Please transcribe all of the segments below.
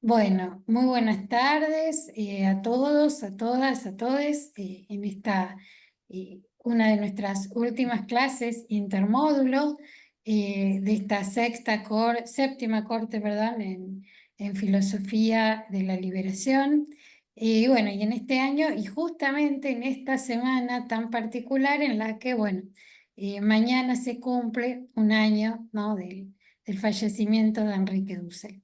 Bueno, muy buenas tardes a todos, a todas, a todes. En esta, una de nuestras últimas clases intermódulo de esta séptima corte, ¿verdad? En Filosofía de la Liberación. Y bueno, y en este año, y justamente en esta semana tan particular en la que, bueno, mañana se cumple un año, ¿no? del fallecimiento de Enrique Dussel.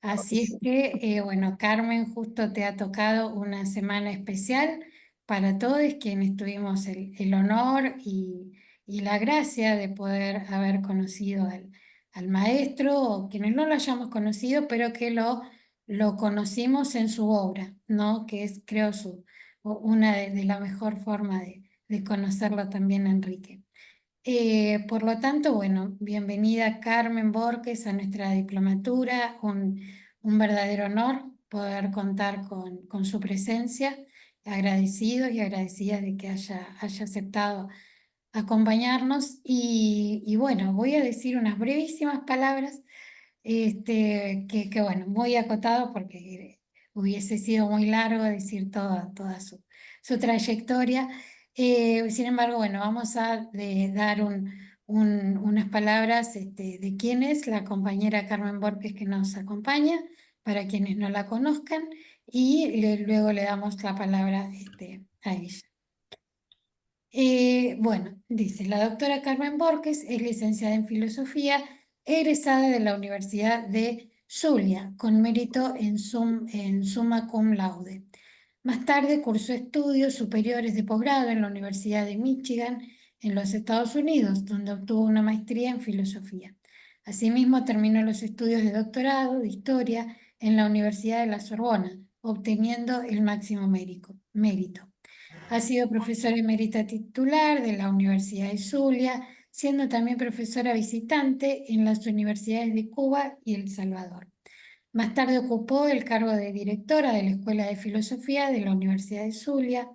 Así es que, bueno, Carmen, justo te ha tocado una semana especial para todos quienes tuvimos el honor y la gracia de poder haber conocido al maestro, o quienes no lo hayamos conocido, pero que lo conocimos en su obra, ¿no? Que es, creo, una de la mejor forma de conocerlo también a Enrique. Por lo tanto, bueno, bienvenida Carmen Borges a nuestra diplomatura, un verdadero honor poder contar con su presencia, agradecidos y agradecidas de que haya aceptado acompañarnos y bueno, voy a decir unas brevísimas palabras que bueno, muy acotado porque hubiese sido muy largo decir toda su trayectoria. Sin embargo, bueno, vamos a dar unas palabras de quién es la compañera Carmen Borges que nos acompaña, para quienes no la conozcan, y luego le damos la palabra a ella. Bueno, dice, la doctora Carmen Borges es licenciada en Filosofía, egresada de la Universidad de Zulia, con mérito en summa cum laude. Más tarde cursó estudios superiores de posgrado en la Universidad de Michigan, en los Estados Unidos, donde obtuvo una maestría en Filosofía. Asimismo, terminó los estudios de doctorado de Historia en la Universidad de la Sorbona, obteniendo el máximo mérito. Ha sido profesora emérita titular de la Universidad de Zulia, siendo también profesora visitante en las universidades de Cuba y El Salvador. Más tarde ocupó el cargo de directora de la Escuela de Filosofía de la Universidad de Zulia,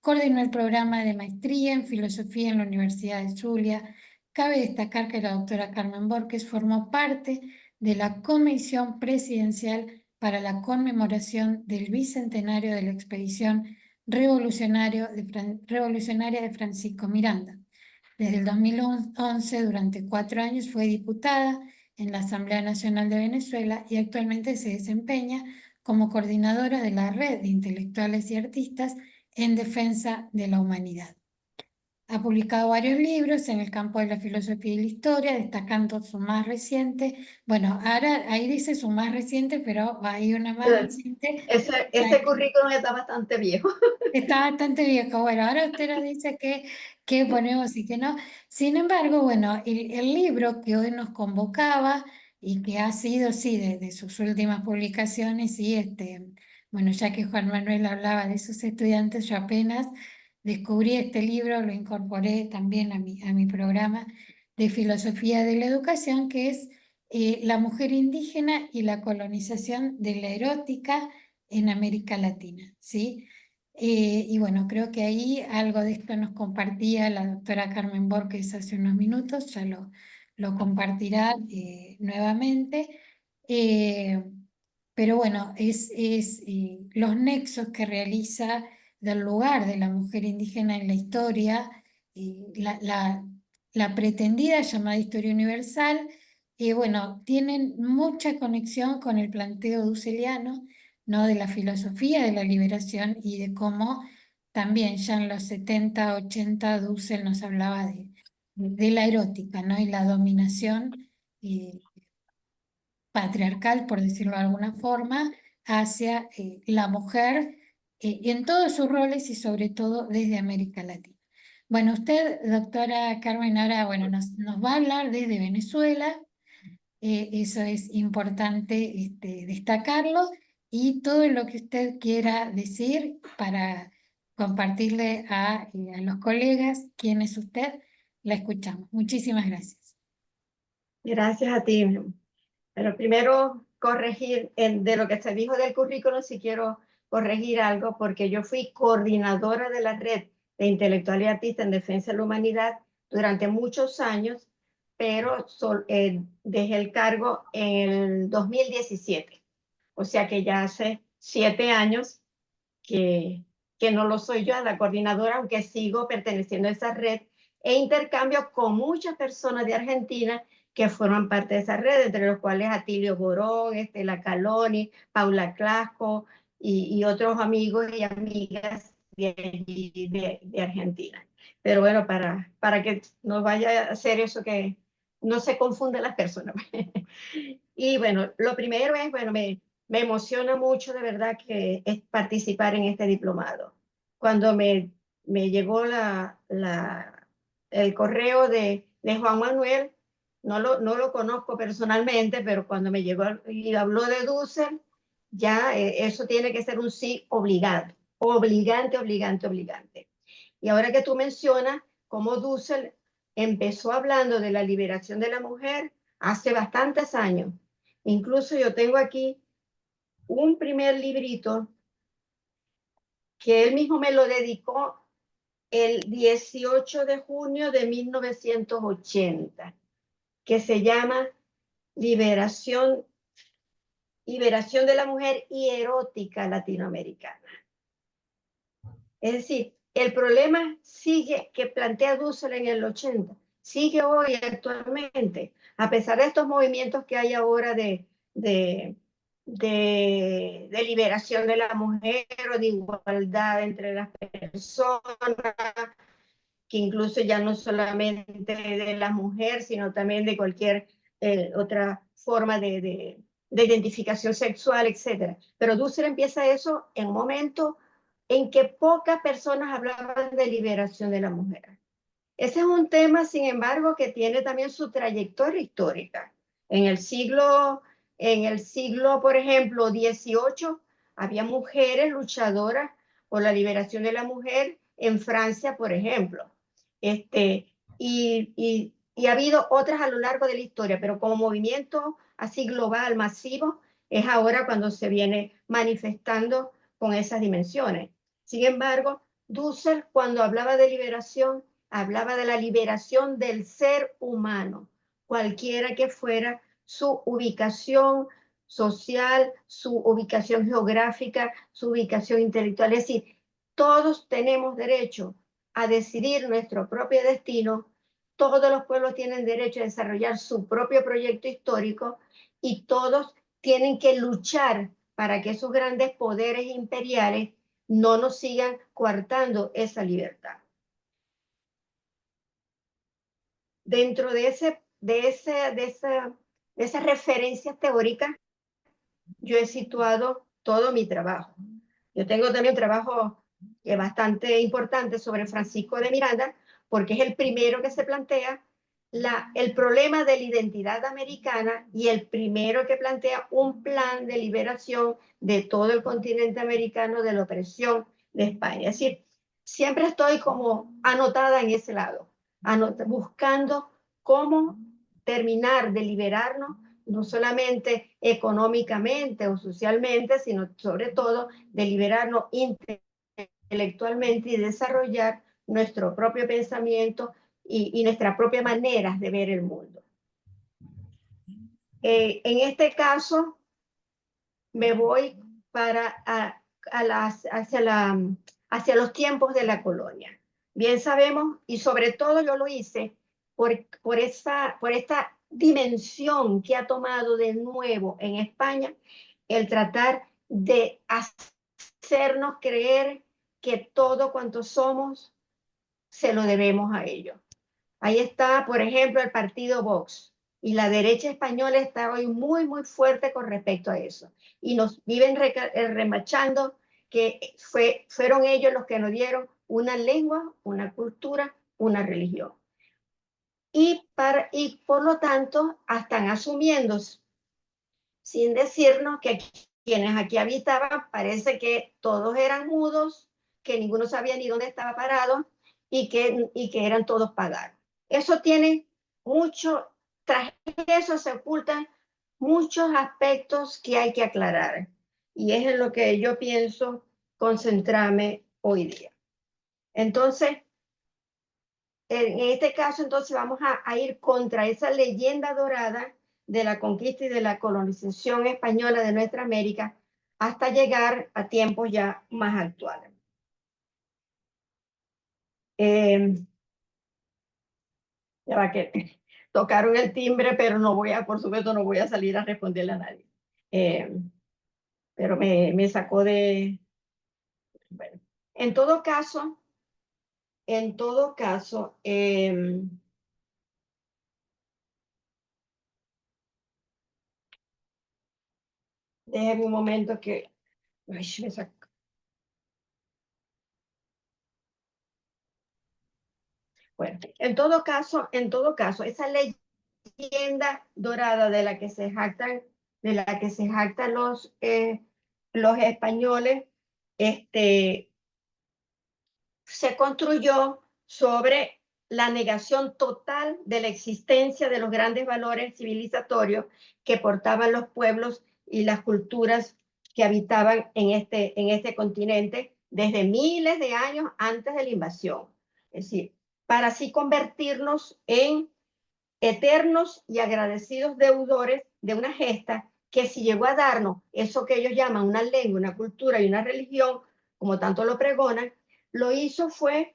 coordinó el programa de maestría en Filosofía en la Universidad de Zulia. Cabe destacar que la doctora Carmen Borges formó parte de la Comisión Presidencial para la conmemoración del bicentenario de la expedición revolucionaria de Francisco Miranda. Desde el 2011, durante 4 años, fue diputada en la Asamblea Nacional de Venezuela y actualmente se desempeña como coordinadora de la Red de Intelectuales y Artistas en Defensa de la Humanidad. Ha publicado varios libros en el campo de la filosofía y la historia, destacando su más reciente. Bueno, ahora ahí dice su más reciente, pero hay una más reciente. Ese currículum está bastante viejo. Está bastante viejo. Bueno, ahora usted nos dice que ponemos y que no. Sin embargo, bueno, el libro que hoy nos convocaba y que ha sido, sí, de sus últimas publicaciones, y bueno, ya que Juan Manuel hablaba de sus estudiantes, yo apenas descubrí este libro, lo incorporé también a mi programa de Filosofía de la Educación, que es La mujer indígena y la colonización de la erótica en América Latina, ¿sí? Y bueno, creo que ahí algo de esto nos compartía la doctora Carmen Borges hace unos minutos, ya lo compartirá nuevamente. Eh, pero bueno, es los nexos que realiza del lugar de la mujer indígena en la historia, la pretendida llamada historia universal, bueno, tienen mucha conexión con el planteo dusseliano, ¿no? De la filosofía de la liberación y de cómo también ya en los 70, 80 Dussel nos hablaba de la erótica, ¿no? Y la dominación eh, patriarcal, por decirlo de alguna forma, hacia la mujer en todos sus roles y sobre todo desde América Latina. Bueno, usted, doctora Carmen, ahora bueno, nos va a hablar desde Venezuela. Eso es importante destacarlo, y todo lo que usted quiera decir para compartirle a los colegas quién es usted, la escuchamos. Muchísimas gracias. Gracias a ti. Pero primero corregir de lo que se dijo del currículum, si quiero corregir algo, porque yo fui coordinadora de la red de intelectual y artista en defensa de la humanidad durante muchos años, pero dejé el cargo en el 2017. O sea que ya hace 7 años que no lo soy yo, la coordinadora, aunque sigo perteneciendo a esa red, e intercambio con muchas personas de Argentina que forman parte de esa red, entre los cuales Atilio Borón, Estela Caloni, Paula Clasco y otros amigos y amigas de Argentina. Pero bueno, para que no vaya a ser eso que no se confunden las personas. Y bueno, lo primero es, bueno, me emociona mucho de verdad que es participar en este diplomado. Cuando me llegó el correo de Juan Manuel, no lo conozco personalmente, pero cuando me llegó y habló de Dussel, ya eso tiene que ser un sí obligado, obligante, obligante, obligante. Y ahora que tú mencionas cómo Dussel empezó hablando de la liberación de la mujer hace bastantes años. Incluso yo tengo aquí un primer librito que él mismo me lo dedicó el 18 de junio de 1980, que se llama Liberación, Liberación de la Mujer y Erótica Latinoamericana. Es decir, el problema sigue, que plantea Dussel en el 80, sigue hoy actualmente, a pesar de estos movimientos que hay ahora de liberación de la mujer o de igualdad entre las personas, que incluso ya no solamente de la mujer, sino también de cualquier otra forma de identificación sexual, etc. Pero Dussel empieza eso en un momento en que pocas personas hablaban de liberación de la mujer. Ese es un tema, sin embargo, que tiene también su trayectoria histórica. En el siglo, por ejemplo, XVIII, había mujeres luchadoras por la liberación de la mujer en Francia, por ejemplo. Y ha habido otras a lo largo de la historia, pero como movimiento así global, masivo, es ahora cuando se viene manifestando con esas dimensiones. Sin embargo, Dussel, cuando hablaba de liberación, hablaba de la liberación del ser humano, cualquiera que fuera su ubicación social, su ubicación geográfica, su ubicación intelectual. Es decir, todos tenemos derecho a decidir nuestro propio destino, todos los pueblos tienen derecho a desarrollar su propio proyecto histórico y todos tienen que luchar para que esos grandes poderes imperiales no nos sigan coartando esa libertad. Dentro de esa referencia teórica, yo he situado todo mi trabajo. Yo tengo también un trabajo bastante importante sobre Francisco de Miranda, porque es el primero que se plantea el problema de la identidad americana y el primero que plantea un plan de liberación de todo el continente americano de la opresión de España. Es decir, siempre estoy como anotada en ese lado, buscando cómo terminar de liberarnos, no solamente económicamente o socialmente, sino sobre todo de liberarnos intelectualmente y desarrollar nuestro propio pensamiento y nuestras propias maneras de ver el mundo. En este caso, me voy hacia los tiempos de la colonia. Bien sabemos, y sobre todo yo lo hice por esta dimensión que ha tomado de nuevo en España el tratar de hacernos creer que todo cuanto somos se lo debemos a ellos. Ahí está, por ejemplo, el partido Vox. Y la derecha española está hoy muy, muy fuerte con respecto a eso. Y nos viven remachando que fueron ellos los que nos dieron una lengua, una cultura, una religión. Y por lo tanto, están asumiendo, sin decirnos, que quienes aquí habitaban parece que todos eran mudos, que ninguno sabía ni dónde estaba parado y que eran todos paganos. Eso tiene mucho, tras eso se ocultan muchos aspectos que hay que aclarar. Y es en lo que yo pienso concentrarme hoy día. Entonces, en este caso, entonces vamos a ir contra esa leyenda dorada de la conquista y de la colonización española de nuestra América, hasta llegar a tiempos ya más actuales. Ya va que tocaron el timbre, pero no voy a, por supuesto, no voy a salir a responderle a nadie. Eh, pero me sacó de... Bueno, en todo caso, déjeme un momento que... Ay, me sacó. Bueno, en todo caso, esa leyenda dorada de la que se jactan, los españoles, se construyó sobre la negación total de la existencia de los grandes valores civilizatorios que portaban los pueblos y las culturas que habitaban en este continente desde miles de años antes de la invasión. Es decir, para así convertirnos en eternos y agradecidos deudores de una gesta que si llegó a darnos eso que ellos llaman una lengua, una cultura y una religión, como tanto lo pregonan, lo hizo fue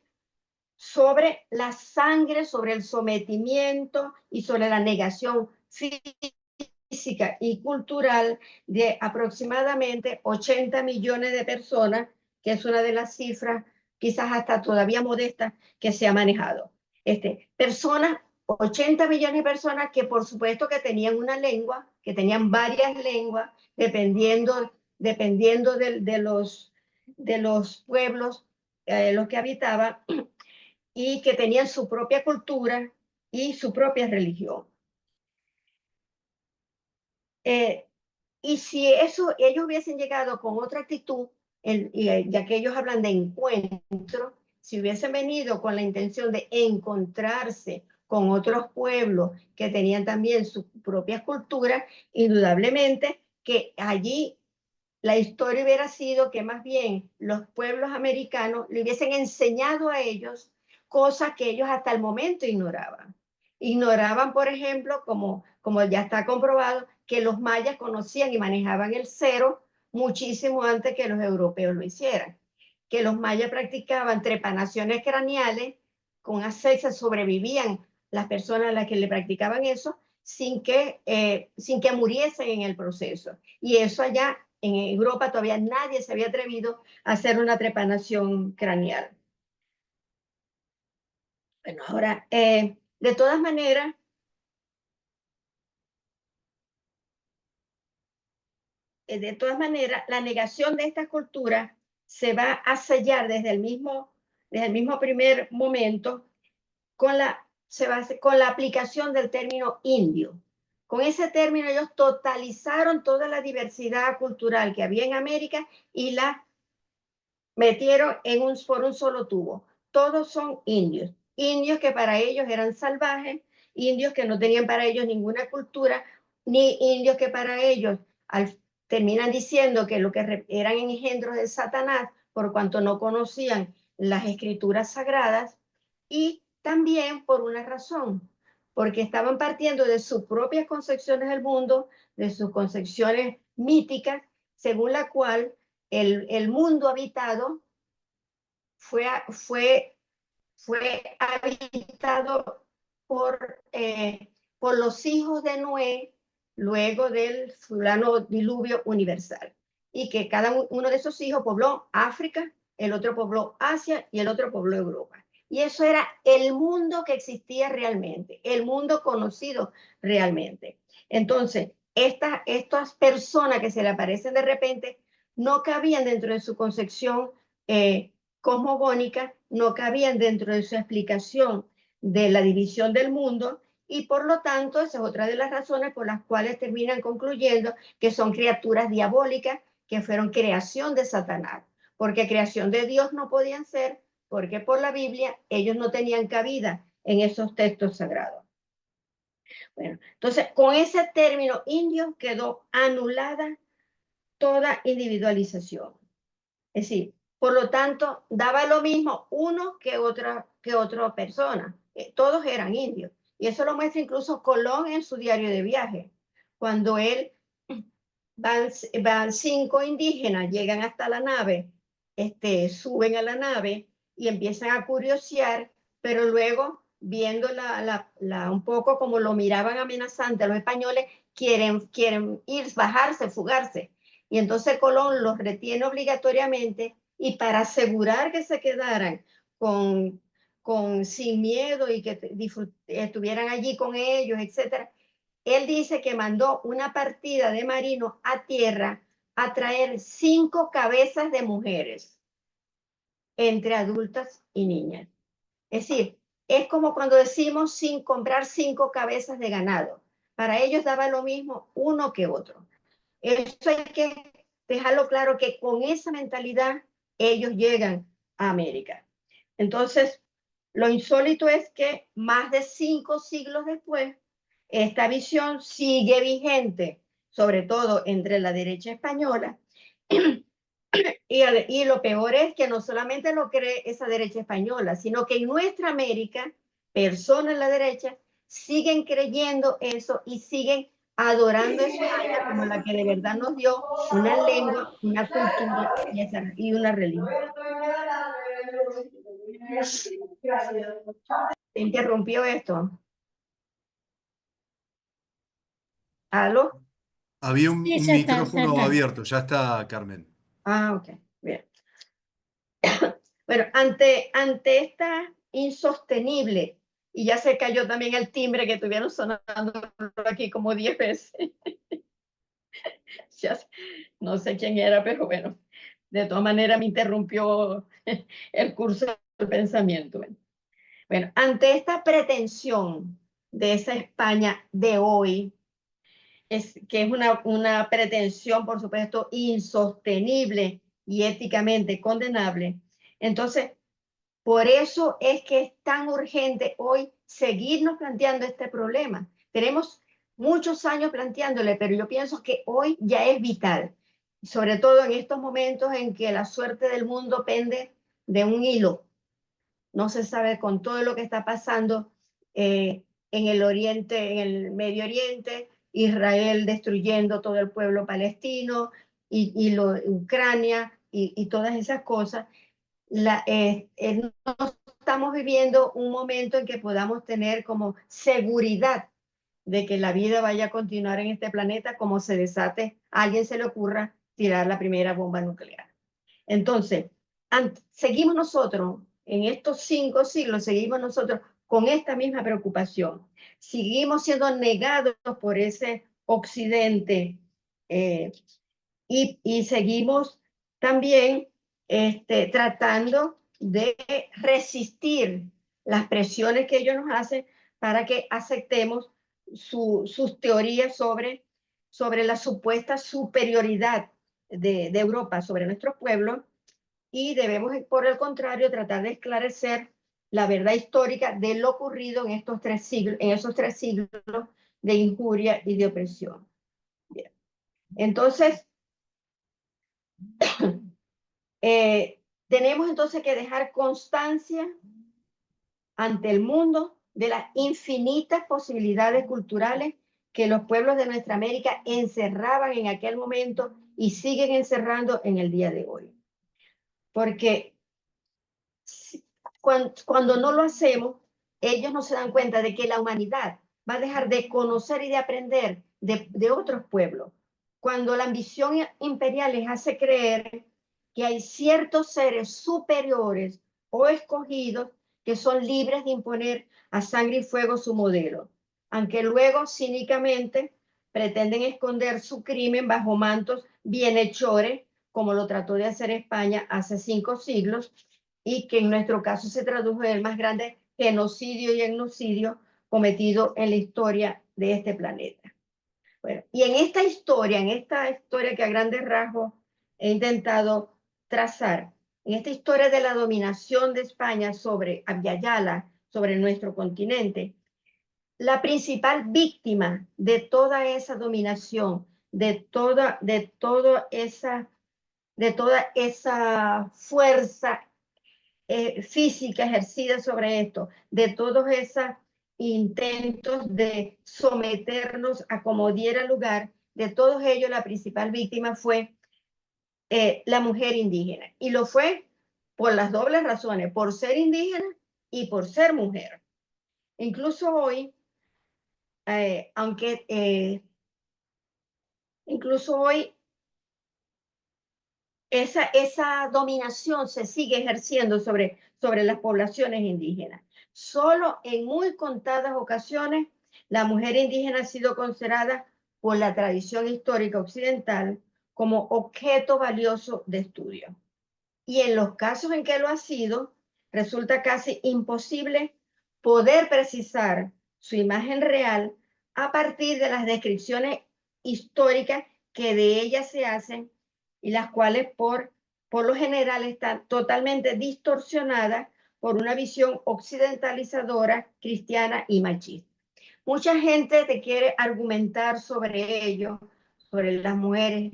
sobre la sangre, sobre el sometimiento y sobre la negación física y cultural de aproximadamente 80 millones de personas, que es una de las cifras quizás hasta todavía modestas que se ha manejado. Personas, 80 millones de personas que por supuesto que tenían una lengua, que tenían varias lenguas, dependiendo de los pueblos los que habitaban, y que tenían su propia cultura y su propia religión. Y si eso, ellos hubiesen llegado con otra actitud, ya que ellos hablan de encuentro, si hubiesen venido con la intención de encontrarse con otros pueblos que tenían también su propia cultura, indudablemente que allí la historia hubiera sido que más bien los pueblos americanos le hubiesen enseñado a ellos cosas que ellos hasta el momento ignoraban. Ignoraban, por ejemplo, como ya está comprobado, que los mayas conocían y manejaban el cero muchísimo antes que los europeos lo hicieran. Que los mayas practicaban trepanaciones craneales con asexia, sobrevivían las personas a las que le practicaban eso sin que muriesen en el proceso. Y eso allá en Europa todavía nadie se había atrevido a hacer una trepanación craneal. Bueno, ahora, de todas maneras, la negación de esta cultura se va a sellar desde el mismo primer momento con la aplicación del término indio. Con ese término ellos totalizaron toda la diversidad cultural que había en América y la metieron por un solo tubo. Todos son indios. Indios que para ellos eran salvajes, indios que no tenían para ellos ninguna cultura, ni indios que para ellos terminan diciendo que lo que eran engendros de Satanás por cuanto no conocían las escrituras sagradas, y también por una razón, porque estaban partiendo de sus propias concepciones del mundo, de sus concepciones míticas, según la cual el mundo habitado fue habitado por los hijos de Noé luego del fulano diluvio universal. Y que cada uno de esos hijos pobló África, el otro pobló Asia y el otro pobló Europa. Y eso era el mundo que existía realmente, el mundo conocido realmente. Entonces, estas personas que se le aparecen de repente no cabían dentro de su concepción cosmogónica, no cabían dentro de su explicación de la división del mundo, y por lo tanto esa es otra de las razones por las cuales terminan concluyendo que son criaturas diabólicas que fueron creación de Satanás, porque creación de Dios no podían ser, porque por la Biblia ellos no tenían cabida en esos textos sagrados. Bueno, entonces con ese término indio quedó anulada toda individualización. Es decir, por lo tanto, daba lo mismo uno que otra persona. Todos eran indios. Y eso lo muestra incluso Colón en su diario de viaje, cuando él van 5 indígenas, llegan hasta la nave, suben a la nave y empiezan a curiosear, pero luego, viendo un poco como lo miraban amenazante, los españoles quieren ir, bajarse, fugarse. Y entonces Colón los retiene obligatoriamente y para asegurar que se quedaran sin miedo y que estuvieran allí con ellos, etcétera, él dice que mandó una partida de marinos a tierra a traer 5 cabezas de mujeres, entre adultas y niñas. Es decir, es como cuando decimos sin comprar 5 cabezas de ganado. Para ellos daba lo mismo uno que otro. Eso hay que dejarlo claro, que con esa mentalidad ellos llegan a América. Entonces, lo insólito es que más de 5 siglos después, esta visión sigue vigente, sobre todo entre la derecha española. Y lo peor es que no solamente lo cree esa derecha española, sino que en nuestra América, personas en la derecha siguen creyendo eso y siguen adorando a España como la que de verdad nos dio una lengua, una cultura y una religión. ¿Se interrumpió esto? ¿Aló? Había un Sí, ya está, ya micrófono está. abierto, ya está, Carmen. Ah, ok, bien. Bueno, ante esta insostenible, y ya se cayó también el timbre que estuvieron sonando aquí como 10 veces. Ya, no sé quién era, pero bueno, de todas maneras me interrumpió el curso del pensamiento. Bueno, ante esta pretensión de esa España de hoy, que es una pretensión, por supuesto, insostenible y éticamente condenable, entonces, por eso es que es tan urgente hoy seguirnos planteando este problema. Tenemos muchos años planteándole, pero yo pienso que hoy ya es vital, sobre todo en estos momentos en que la suerte del mundo pende de un hilo. No se sabe con todo lo que está pasando en el Oriente, en el Medio Oriente, Israel destruyendo todo el pueblo palestino y Ucrania y todas esas cosas. No estamos viviendo un momento en que podamos tener como seguridad de que la vida vaya a continuar en este planeta como se desate, a alguien se le ocurra tirar la primera bomba nuclear. Entonces, seguimos nosotros, en estos 5 siglos, seguimos nosotros con esta misma preocupación. Seguimos siendo negados por ese occidente y seguimos también tratando de resistir las presiones que ellos nos hacen para que aceptemos sus teorías sobre la supuesta superioridad de Europa sobre nuestros pueblos, y debemos, por el contrario, tratar de esclarecer la verdad histórica de lo ocurrido en esos 3 siglos de injuria y de opresión. Bien. Entonces, tenemos entonces que dejar constancia ante el mundo de las infinitas posibilidades culturales que los pueblos de nuestra América encerraban en aquel momento y siguen encerrando en el día de hoy. Porque cuando no lo hacemos, ellos no se dan cuenta de que la humanidad va a dejar de conocer y de aprender de otros pueblos. Cuando la ambición imperial les hace creer que hay ciertos seres superiores o escogidos que son libres de imponer a sangre y fuego su modelo, aunque luego cínicamente pretenden esconder su crimen bajo mantos bienhechores, como lo trató de hacer España hace 5 siglos, y que en nuestro caso se tradujo en el más grande genocidio y etnocidio cometido en la historia de este planeta. Bueno, y en esta historia que a grandes rasgos he intentado trazar, en esta historia de la dominación de España sobre Abya-Yala, sobre nuestro continente, la principal víctima de toda esa dominación, de toda esa fuerza física ejercida sobre esto, de todos esos intentos de someternos a como diera lugar, de todos ellos, la principal víctima fue la mujer indígena. Y lo fue por las dobles razones, por ser indígena y por ser mujer. Incluso hoy, incluso hoy esa dominación se sigue ejerciendo sobre las poblaciones indígenas. Solo en muy contadas ocasiones la mujer indígena ha sido considerada por la tradición histórica occidental como objeto valioso de estudio. Y en los casos en que lo ha sido, resulta casi imposible poder precisar su imagen real a partir de las descripciones históricas que de ella se hacen y las cuales por lo general están totalmente distorsionadas por una visión occidentalizadora, cristiana y machista. Mucha gente te quiere argumentar sobre ello, sobre las mujeres,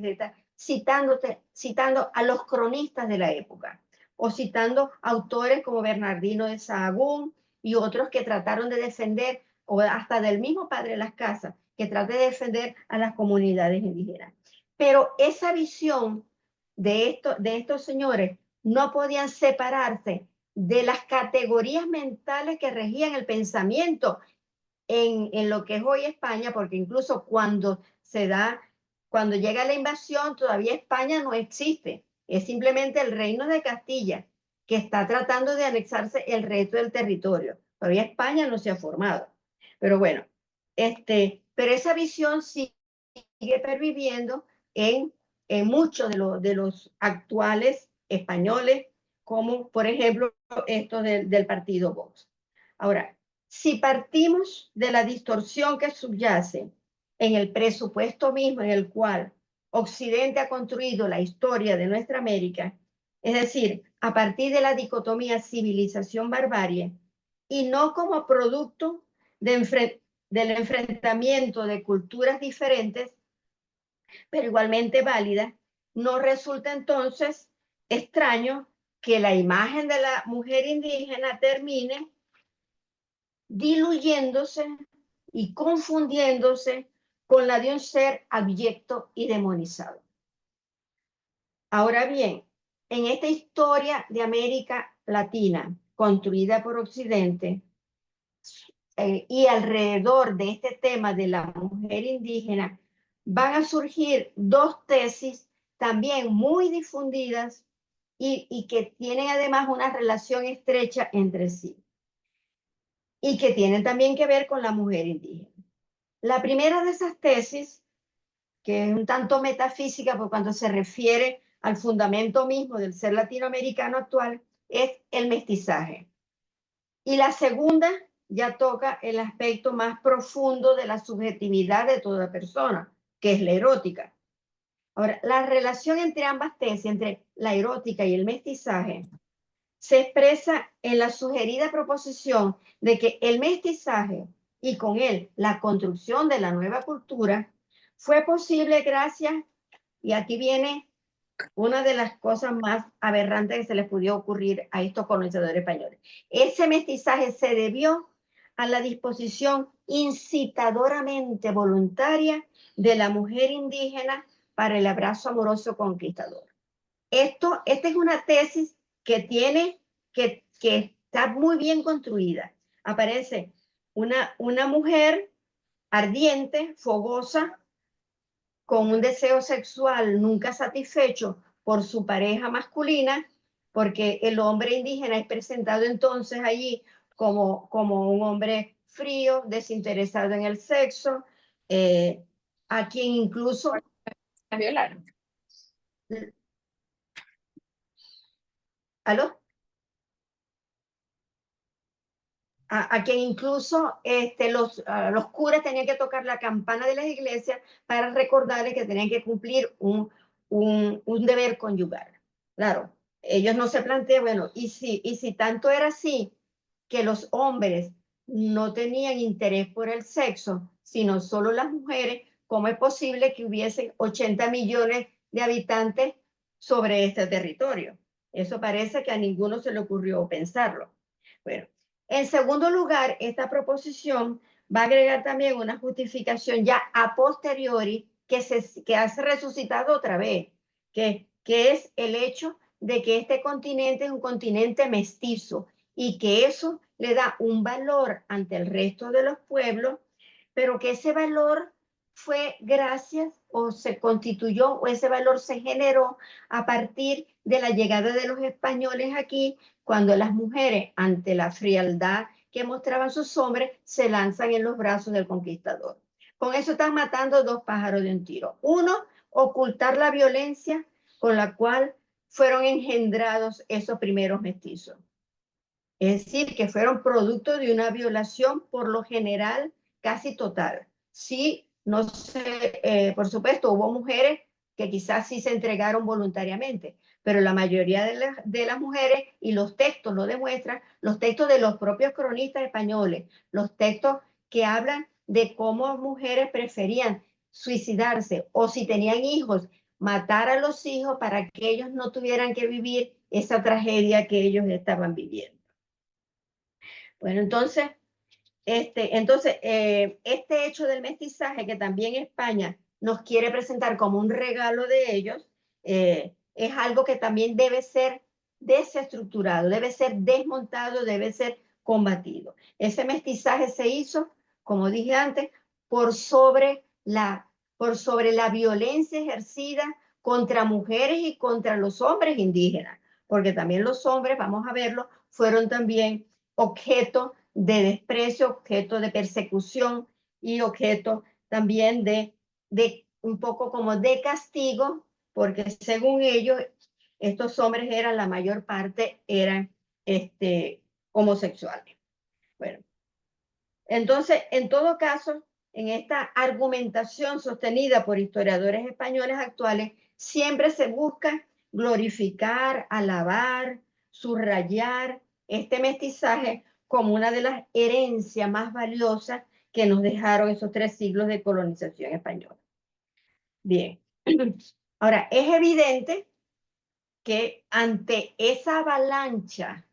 citando a los cronistas de la época o citando autores como Bernardino de Sahagún y otros que trataron de defender, o hasta del mismo Padre Las Casas, que trata de defender a las comunidades indígenas. Pero esa visión de estos señores no podían separarse de las categorías mentales que regían el pensamiento en lo que es hoy España, porque incluso cuando llega la invasión, todavía España no existe. Es simplemente el Reino de Castilla que está tratando de anexarse el resto del territorio. Todavía España no se ha formado. Pero bueno, pero esa visión sigue perviviendo en muchos de los actuales españoles, como por ejemplo estos del partido Vox. Ahora, si partimos de la distorsión que subyace en el presupuesto mismo en el cual Occidente ha construido la historia de nuestra América, es decir, a partir de la dicotomía civilización-barbarie, y no como producto del enfrentamiento de culturas diferentes, pero igualmente válidas, no resulta entonces extraño que la imagen de la mujer indígena termine diluyéndose y confundiéndose con la de un ser abyecto y demonizado. Ahora bien, en esta historia de América Latina, construida por Occidente, y alrededor de este tema de la mujer indígena, van a surgir dos tesis también muy difundidas y que tienen además una relación estrecha entre sí, y que tienen también que ver con la mujer indígena. La primera de esas tesis, que es un tanto metafísica, por cuando se refiere al fundamento mismo del ser latinoamericano actual, es el mestizaje. Y la segunda ya toca el aspecto más profundo de la subjetividad de toda persona, que es la erótica. Ahora, la relación entre ambas tesis, entre la erótica y el mestizaje, se expresa en la sugerida proposición de que el mestizaje y con él la construcción de la nueva cultura fue posible gracias, y aquí viene una de las cosas más aberrantes que se les pudo ocurrir a estos colonizadores españoles. Ese mestizaje se debió a la disposición incitadoramente voluntaria de la mujer indígena para el abrazo amoroso conquistador. Esta es una tesis que está muy bien construida. Aparece una mujer ardiente, fogosa, con un deseo sexual nunca satisfecho por su pareja masculina, porque el hombre indígena es presentado entonces allí como un hombre frío, desinteresado en el sexo, a quien incluso La violaron. ¿Aló? A quien incluso los curas tenían que tocar la campana de las iglesias para recordarles que tenían que cumplir un deber conyugal. Claro, ellos no se plantean, bueno, y si tanto era así que los hombres no tenían interés por el sexo, sino solo las mujeres, ¿cómo es posible que hubiesen 80 millones de habitantes sobre este territorio? Eso parece que a ninguno se le ocurrió pensarlo. Bueno, en segundo lugar, esta proposición va a agregar también una justificación ya a posteriori que ha resucitado otra vez, que es el hecho de que este continente es un continente mestizo y que eso le da un valor ante el resto de los pueblos, pero que ese valor fue gracias o se constituyó o ese valor se generó a partir de la llegada de los españoles aquí, cuando las mujeres, ante la frialdad que mostraban sus hombres, se lanzan en los brazos del conquistador. Con eso están matando dos pájaros de un tiro. Uno, ocultar la violencia con la cual fueron engendrados esos primeros mestizos. Es decir, que fueron producto de una violación por lo general casi total. Sí, no sé, por supuesto, hubo mujeres que quizás sí se entregaron voluntariamente, pero la mayoría de las mujeres, y los textos lo demuestran, los textos de los propios cronistas españoles, los textos que hablan de cómo mujeres preferían suicidarse o si tenían hijos, matar a los hijos para que ellos no tuvieran que vivir esa tragedia que ellos estaban viviendo. Bueno, entonces, este hecho del mestizaje que también España nos quiere presentar como un regalo de ellos, es algo que también debe ser desestructurado, debe ser desmontado, debe ser combatido. Ese mestizaje se hizo, como dije antes, por sobre la violencia ejercida contra mujeres y contra los hombres indígenas, porque también los hombres, vamos a verlo, fueron también objeto de desprecio, objeto de persecución y objeto también de un poco como de castigo, porque según ellos, estos hombres eran, la mayor parte eran homosexuales. Bueno, entonces, en todo caso, en esta argumentación sostenida por historiadores españoles actuales, siempre se busca glorificar, alabar, subrayar este mestizaje como una de las herencias más valiosas que nos dejaron esos 3 siglos de colonización española. Bien, ahora es evidente que ante esa avalancha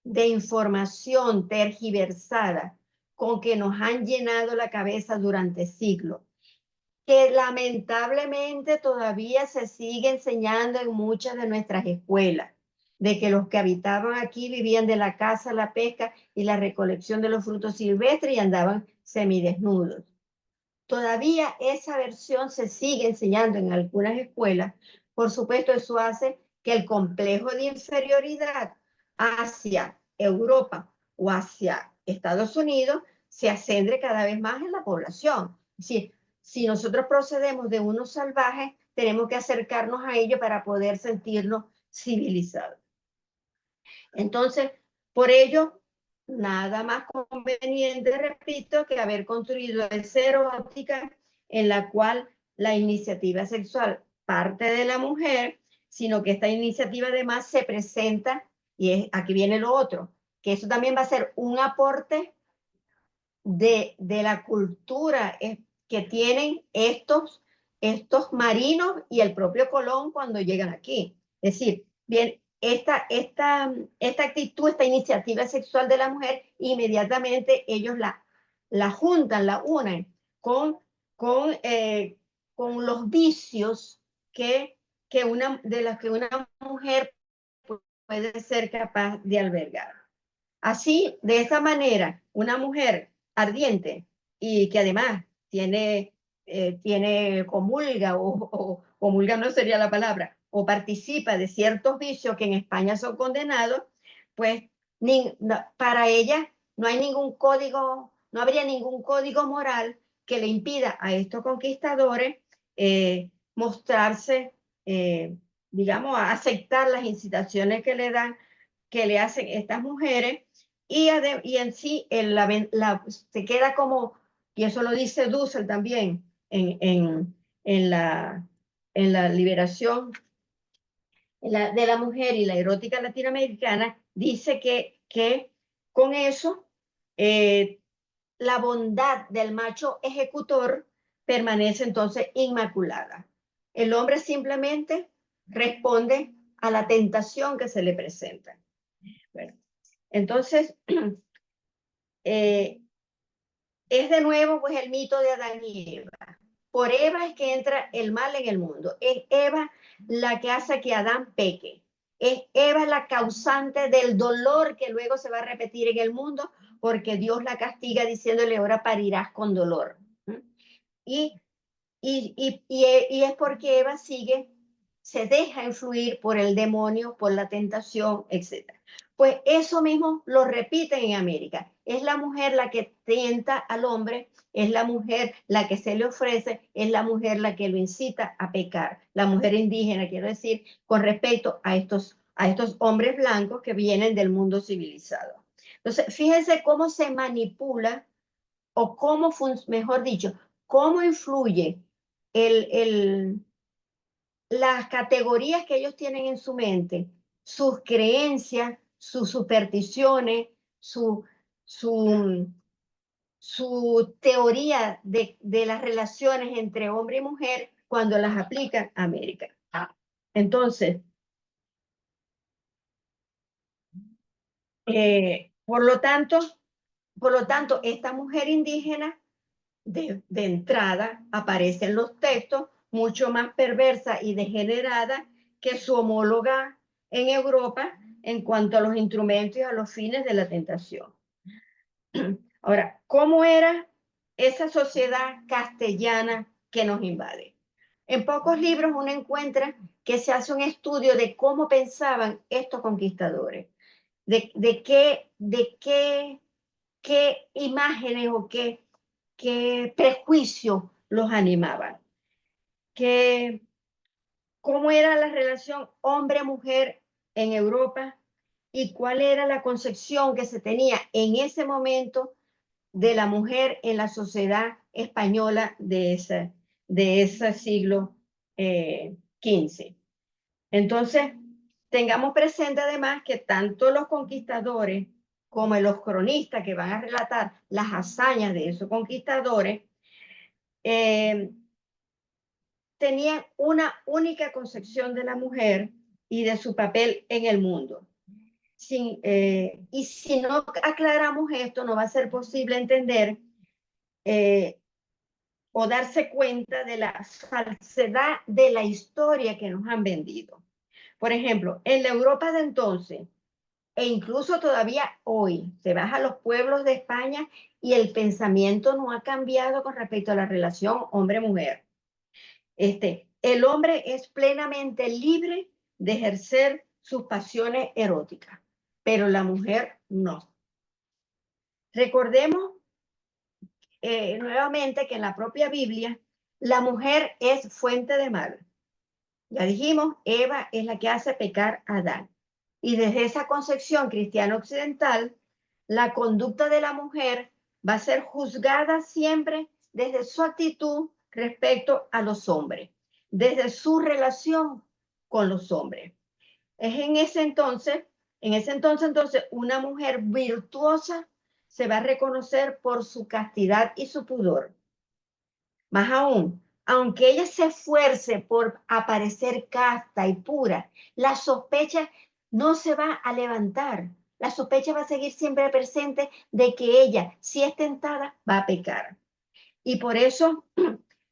de información tergiversada con que nos han llenado la cabeza durante siglos, que lamentablemente todavía se sigue enseñando en muchas de nuestras escuelas, de que los que habitaban aquí vivían de la caza, la pesca y la recolección de los frutos silvestres y andaban semidesnudos. Todavía esa versión se sigue enseñando en algunas escuelas. Por supuesto, eso hace que el complejo de inferioridad hacia Europa o hacia Estados Unidos se acendre cada vez más en la población. Es decir, si nosotros procedemos de unos salvajes, tenemos que acercarnos a ellos para poder sentirnos civilizados. Entonces, por ello, nada más conveniente, repito, que haber construido esa erótica en la cual la iniciativa sexual parte de la mujer, sino que esta iniciativa además se presenta, y aquí viene lo otro, que eso también va a ser un aporte de la cultura que tienen estos marinos y el propio Colón cuando llegan aquí. Es decir, bien, esta actitud, esta iniciativa sexual de la mujer, inmediatamente ellos la juntan, la unen con los vicios de las que una mujer puede ser capaz de albergar. Así, de esa manera, una mujer ardiente y que además comulga, o comulga no sería la palabra, o participa de ciertos vicios que en España son condenados, pues para ella no hay ningún código, no habría ningún código moral que le impida a estos conquistadores mostrarse, digamos, a aceptar las incitaciones que le hacen estas mujeres, y en sí se queda como, y eso lo dice Dussel también en la liberación de la mujer y la erótica latinoamericana, dice que con eso la bondad del macho ejecutor permanece entonces inmaculada. El hombre simplemente responde a la tentación que se le presenta. Bueno, entonces, es de nuevo pues el mito de Adán y Eva. Por Eva es que entra el mal en el mundo. Es Eva la que hace que Adán peque. Es Eva la causante del dolor que luego se va a repetir en el mundo, porque Dios la castiga diciéndole, ahora parirás con dolor. Y es porque Eva se deja influir por el demonio, por la tentación, etc. Pues eso mismo lo repiten en América. Es la mujer la que tienta al hombre, es la mujer la que se le ofrece, es la mujer la que lo incita a pecar. La mujer indígena, quiero decir, con respecto a estos hombres blancos que vienen del mundo civilizado. Entonces, fíjense cómo se manipula, o cómo, mejor dicho, cómo influye las categorías que ellos tienen en su mente, sus creencias, sus supersticiones, su teoría de las relaciones entre hombre y mujer cuando las aplican a América. Entonces, por lo tanto, esta mujer indígena de entrada aparece en los textos mucho más perversa y degenerada que su homóloga en Europa en cuanto a los instrumentos y a los fines de la tentación. Ahora, ¿cómo era esa sociedad castellana que nos invade? En pocos libros uno encuentra que se hace un estudio de cómo pensaban estos conquistadores, de qué imágenes o qué prejuicios los animaban, cómo era la relación hombre-mujer en Europa y cuál era la concepción que se tenía en ese momento de la mujer en la sociedad española de ese siglo XV. Entonces, tengamos presente además que tanto los conquistadores como los cronistas que van a relatar las hazañas de esos conquistadores, tenían una única concepción de la mujer y de su papel en el mundo. Y si no aclaramos esto, no va a ser posible entender o darse cuenta de la falsedad de la historia que nos han vendido. Por ejemplo, en la Europa de entonces, e incluso todavía hoy, se vas a los pueblos de España y el pensamiento no ha cambiado con respecto a la relación hombre-mujer. El hombre es plenamente libre de ejercer sus pasiones eróticas, pero la mujer no. Recordemos nuevamente que en la propia Biblia la mujer es fuente de mal. Ya dijimos, Eva es la que hace pecar a Adán. Y desde esa concepción cristiana occidental, la conducta de la mujer va a ser juzgada siempre desde su actitud respecto a los hombres, desde su relación con los hombres. Es en ese entonces, una mujer virtuosa se va a reconocer por su castidad y su pudor. Más aún, aunque ella se esfuerce por aparecer casta y pura, la sospecha no se va a levantar. La sospecha va a seguir siempre presente de que ella, si es tentada, va a pecar. Y por eso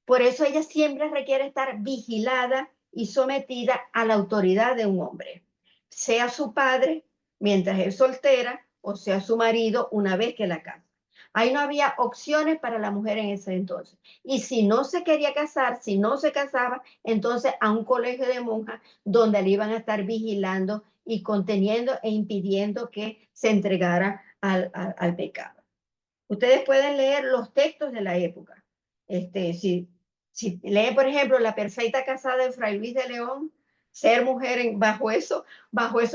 ella siempre requiere estar vigilada y sometida a la autoridad de un hombre, sea su padre mientras es soltera o sea su marido una vez que la casa. Ahí no había opciones para la mujer en ese entonces. Y si no se quería casar, si no se casaba, entonces a un colegio de monjas donde le iban a estar vigilando y conteniendo e impidiendo que se entregara al pecado. Ustedes pueden leer los textos de la época. Si leen, por ejemplo, La perfecta casada de Fray Luis de León, ser mujer bajo esos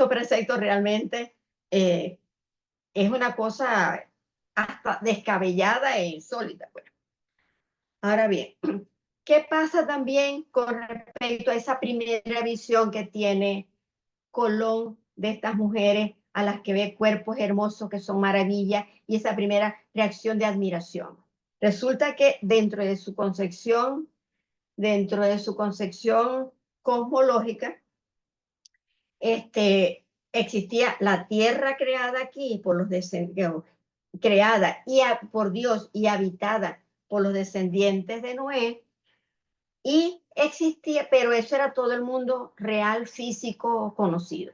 preceptos realmente es una cosa hasta descabellada e insólita. Bueno, ahora bien, ¿qué pasa también con respecto a esa primera visión que tiene Colón de estas mujeres a las que ve cuerpos hermosos que son maravillas y esa primera reacción de admiración? Resulta que dentro de su concepción cosmológica, existía la tierra creada aquí por los descendientes, creada por Dios y habitada por los descendientes de Noé, Y existía, pero eso era todo el mundo real, físico, conocido.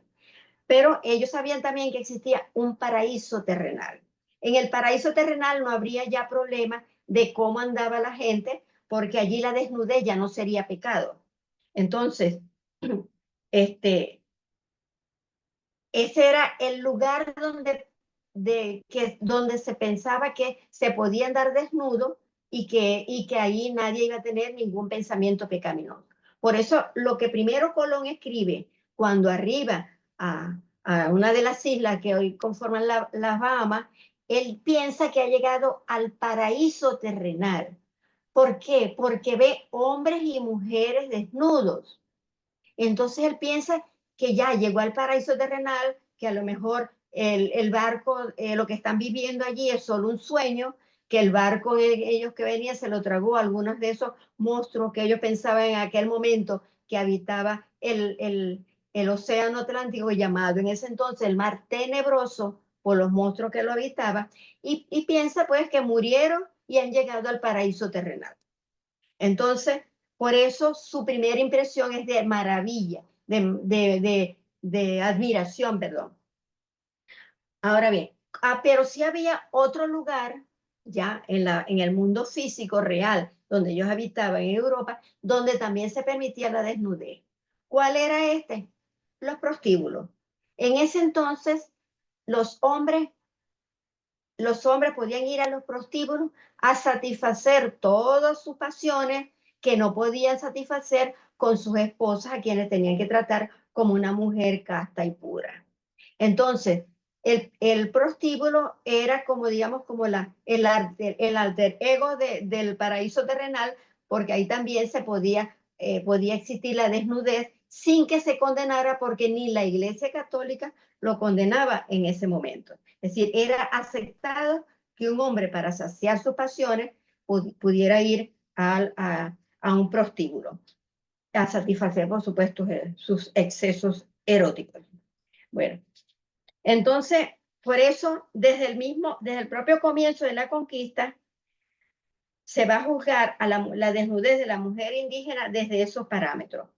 Pero ellos sabían también que existía un paraíso terrenal. En el paraíso terrenal no habría ya problema de cómo andaba la gente, porque allí la desnudez ya no sería pecado. Entonces, ese era el lugar donde se pensaba que se podía andar desnudo y que ahí nadie iba a tener ningún pensamiento pecaminoso. Por eso lo que primero Colón escribe cuando arriba a una de las islas que hoy conforman las Bahamas, él piensa que ha llegado al paraíso terrenal. ¿Por qué? Porque ve hombres y mujeres desnudos. Entonces él piensa que ya llegó al paraíso terrenal, que a lo mejor el barco, lo que están viviendo allí es solo un sueño, que el barco de ellos que venía se lo tragó a algunos de esos monstruos que ellos pensaban en aquel momento que habitaba el océano Atlántico, llamado en ese entonces el mar tenebroso por los monstruos que lo habitaban, y piensa pues que murieron y han llegado al paraíso terrenal. Entonces, por eso su primera impresión es de maravilla, de admiración, perdón. Ahora bien, pero sí había otro lugar ya en el mundo físico real, donde ellos habitaban en Europa, donde también se permitía la desnudez. ¿Cuál era este? Los prostíbulos. En ese entonces, los hombres podían ir a los prostíbulos a satisfacer todas sus pasiones que no podían satisfacer con sus esposas, a quienes tenían que tratar como una mujer casta y pura. Entonces, el prostíbulo era como, digamos, como el alter ego del paraíso terrenal, porque ahí también podía existir la desnudez sin que se condenara, porque ni la Iglesia Católica lo condenaba en ese momento. Es decir, era aceptado que un hombre, para saciar sus pasiones, pudiera ir a un prostíbulo a satisfacer, por supuesto, sus excesos eróticos. Bueno, entonces, por eso, desde el propio comienzo de la conquista, se va a juzgar a la desnudez de la mujer indígena desde esos parámetros.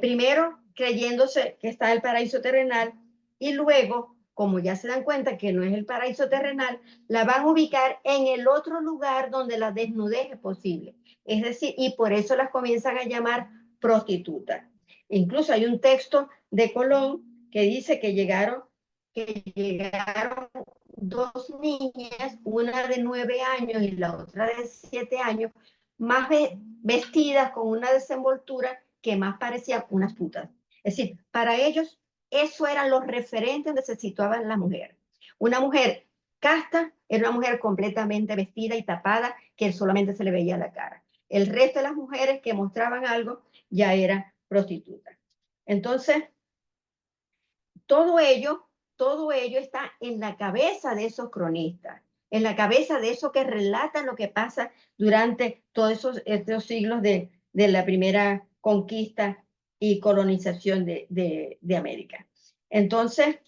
Primero, creyéndose que está el paraíso terrenal, y luego, como ya se dan cuenta que no es el paraíso terrenal, la van a ubicar en el otro lugar donde la desnudez es posible. Es decir, y por eso las comienzan a llamar prostitutas. Incluso hay un texto de Colón que dice que llegaron dos niñas, una de 9 años y la otra de 7 años, más vestidas con una desenvoltura que más parecían unas putas. Es decir, para ellos eso eran los referentes donde se situaban las mujeres. Una mujer casta era una mujer completamente vestida y tapada, que solamente se le veía la cara. El resto de las mujeres que mostraban algo ya eran prostitutas. Entonces, todo ello está en la cabeza de esos cronistas, en la cabeza de esos que relatan lo que pasa durante todos estos siglos de la primera conquista y colonización de América. Entonces,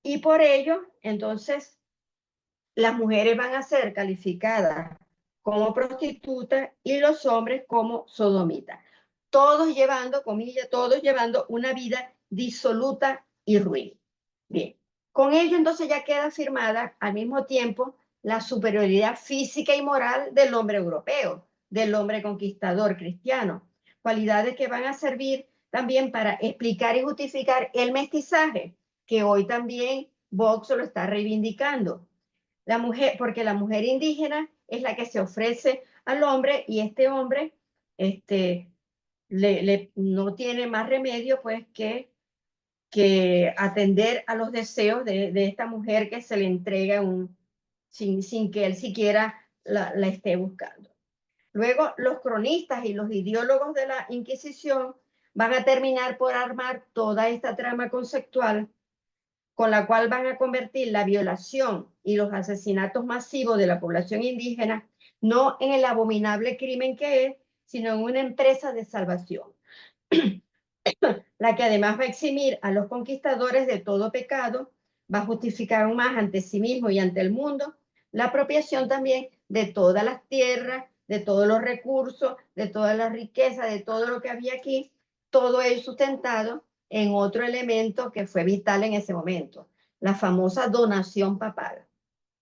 y por ello, entonces, las mujeres van a ser calificadas como prostitutas y los hombres como sodomitas. Todos llevando, comillas, todos llevando una vida disoluta y ruin. Bien, con ello entonces ya queda afirmada al mismo tiempo la superioridad física y moral del hombre europeo, del hombre conquistador cristiano, cualidades que van a servir también para explicar y justificar el mestizaje, que hoy también Vox lo está reivindicando. La mujer, porque la mujer indígena es la que se ofrece al hombre, y este hombre no tiene más remedio pues que atender a los deseos de esta mujer que se le entrega sin que él siquiera la esté buscando. Luego, los cronistas y los ideólogos de la Inquisición van a terminar por armar toda esta trama conceptual con la cual van a convertir la violación y los asesinatos masivos de la población indígena no en el abominable crimen que es, sino en una empresa de salvación, la que además va a eximir a los conquistadores de todo pecado, va a justificar aún más ante sí mismo y ante el mundo la apropiación también de todas las tierras, de todos los recursos, de toda la riqueza, de todo lo que había aquí, todo ello sustentado en otro elemento que fue vital en ese momento, la famosa donación papal.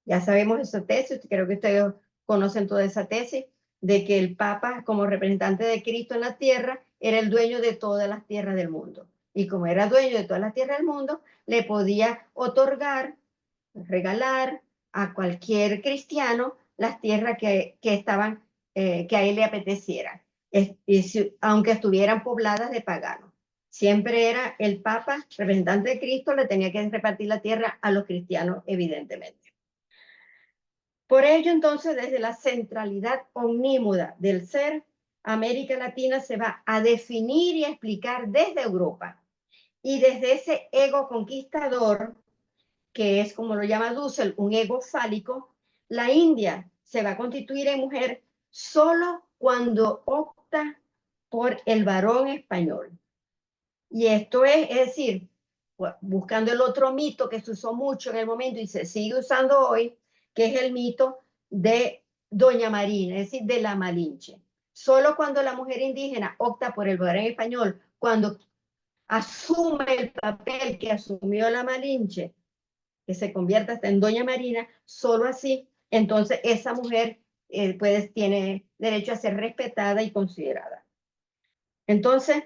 Ya sabemos esa tesis, creo que ustedes conocen toda esa tesis, de que el Papa, como representante de Cristo en la tierra, era el dueño de todas las tierras del mundo. Y como era dueño de todas las tierras del mundo, le podía otorgar, regalar a cualquier cristiano las tierras que estaban, que a él le apeteciera, aunque estuvieran pobladas de paganos. Siempre era el Papa, representante de Cristo, le tenía que repartir la tierra a los cristianos, evidentemente. Por ello, entonces, desde la centralidad omnímoda del ser, América Latina se va a definir y a explicar desde Europa. Y desde ese ego conquistador, que es como lo llama Dussel, un ego fálico, la India se va a constituir en mujer solo cuando opta por el varón español. Y esto es decir, buscando el otro mito que se usó mucho en el momento y se sigue usando hoy, que es el mito de Doña Marina, es decir, de la Malinche. Solo cuando la mujer indígena opta por el varón español, cuando asume el papel que asumió la Malinche, que se convierta hasta en Doña Marina, solo así, entonces esa mujer tiene derecho a ser respetada y considerada. Entonces,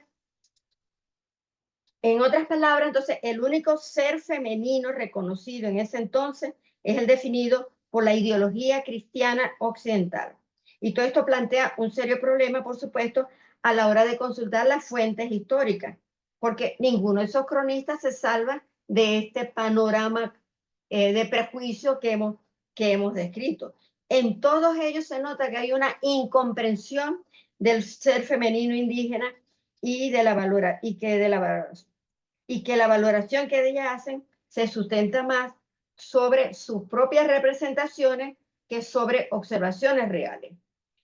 en otras palabras, entonces, el único ser femenino reconocido en ese entonces es el definido por la ideología cristiana occidental. Y todo esto plantea un serio problema, por supuesto, a la hora de consultar las fuentes históricas, porque ninguno de esos cronistas se salva de este panorama de prejuicio que hemos descrito. En todos ellos se nota que hay una incomprensión del ser femenino indígena y de la valoración que ellas hacen se sustenta más sobre sus propias representaciones que sobre observaciones reales.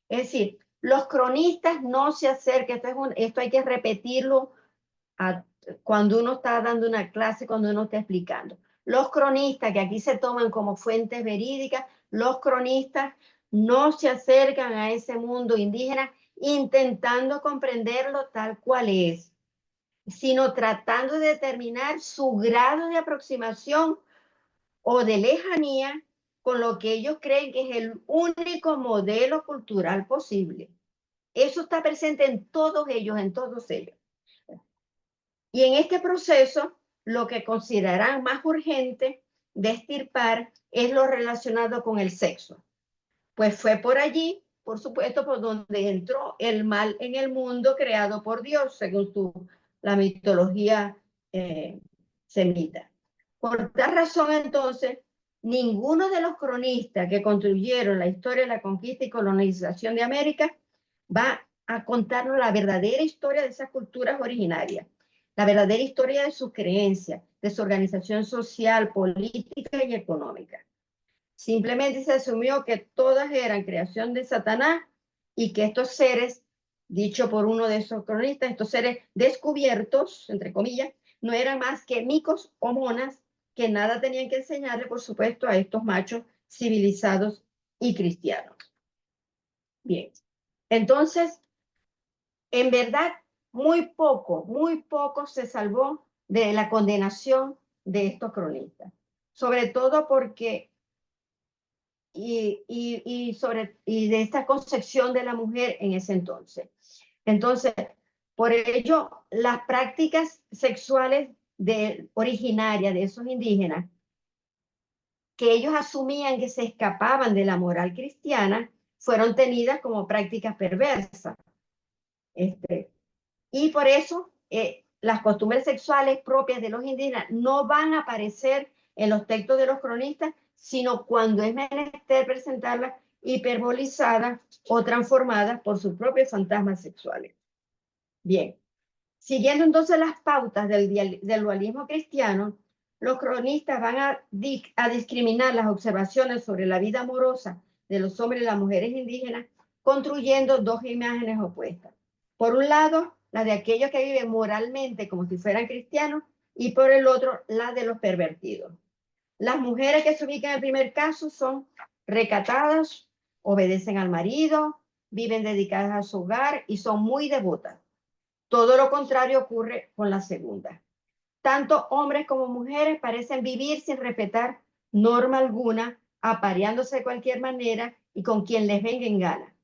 Es decir, los cronistas no se acercan, esto hay que repetirlo cuando uno está dando una clase, cuando uno está explicando. Los cronistas, que aquí se toman como fuentes verídicas, los cronistas no se acercan a ese mundo indígena intentando comprenderlo tal cual es, sino tratando de determinar su grado de aproximación o de lejanía con lo que ellos creen que es el único modelo cultural posible. Eso está presente en todos ellos, en todos ellos. Y en este proceso, lo que considerarán más urgente de extirpar es lo relacionado con el sexo. Pues fue por allí, por supuesto, por donde entró el mal en el mundo creado por Dios, según la mitología semita. Por tal razón, entonces, ninguno de los cronistas que construyeron la historia de la conquista y colonización de América va a contarnos la verdadera historia de esas culturas originarias, la verdadera historia de sus creencias, de su organización social, política y económica. Simplemente se asumió que todas eran creación de Satanás y que estos seres, dicho por uno de esos cronistas, estos seres descubiertos, entre comillas, no eran más que micos o monas que nada tenían que enseñarle, por supuesto, a estos machos civilizados y cristianos. Bien, entonces, en verdad, muy poco se salvó de la condenación de estos cronistas, sobre todo porque y de esta concepción de la mujer en ese entonces. Entonces, por ello, las prácticas sexuales originarias de esos indígenas, que ellos asumían que se escapaban de la moral cristiana, fueron tenidas como prácticas perversas. Y por eso las costumbres sexuales propias de los indígenas no van a aparecer en los textos de los cronistas, sino cuando es menester presentarlas hiperbolizadas o transformadas por sus propios fantasmas sexuales. Bien, siguiendo entonces las pautas del dualismo cristiano, los cronistas van a discriminar las observaciones sobre la vida amorosa de los hombres y las mujeres indígenas, construyendo dos imágenes opuestas. Por un lado, la de aquellos que viven moralmente como si fueran cristianos, y por el otro, la de los pervertidos. Las mujeres que se ubican en el primer caso son recatadas, obedecen al marido, viven dedicadas a su hogar y son muy devotas. Todo lo contrario ocurre con la segunda. Tanto hombres como mujeres parecen vivir sin respetar norma alguna, apareándose de cualquier manera y con quien les venga en gana.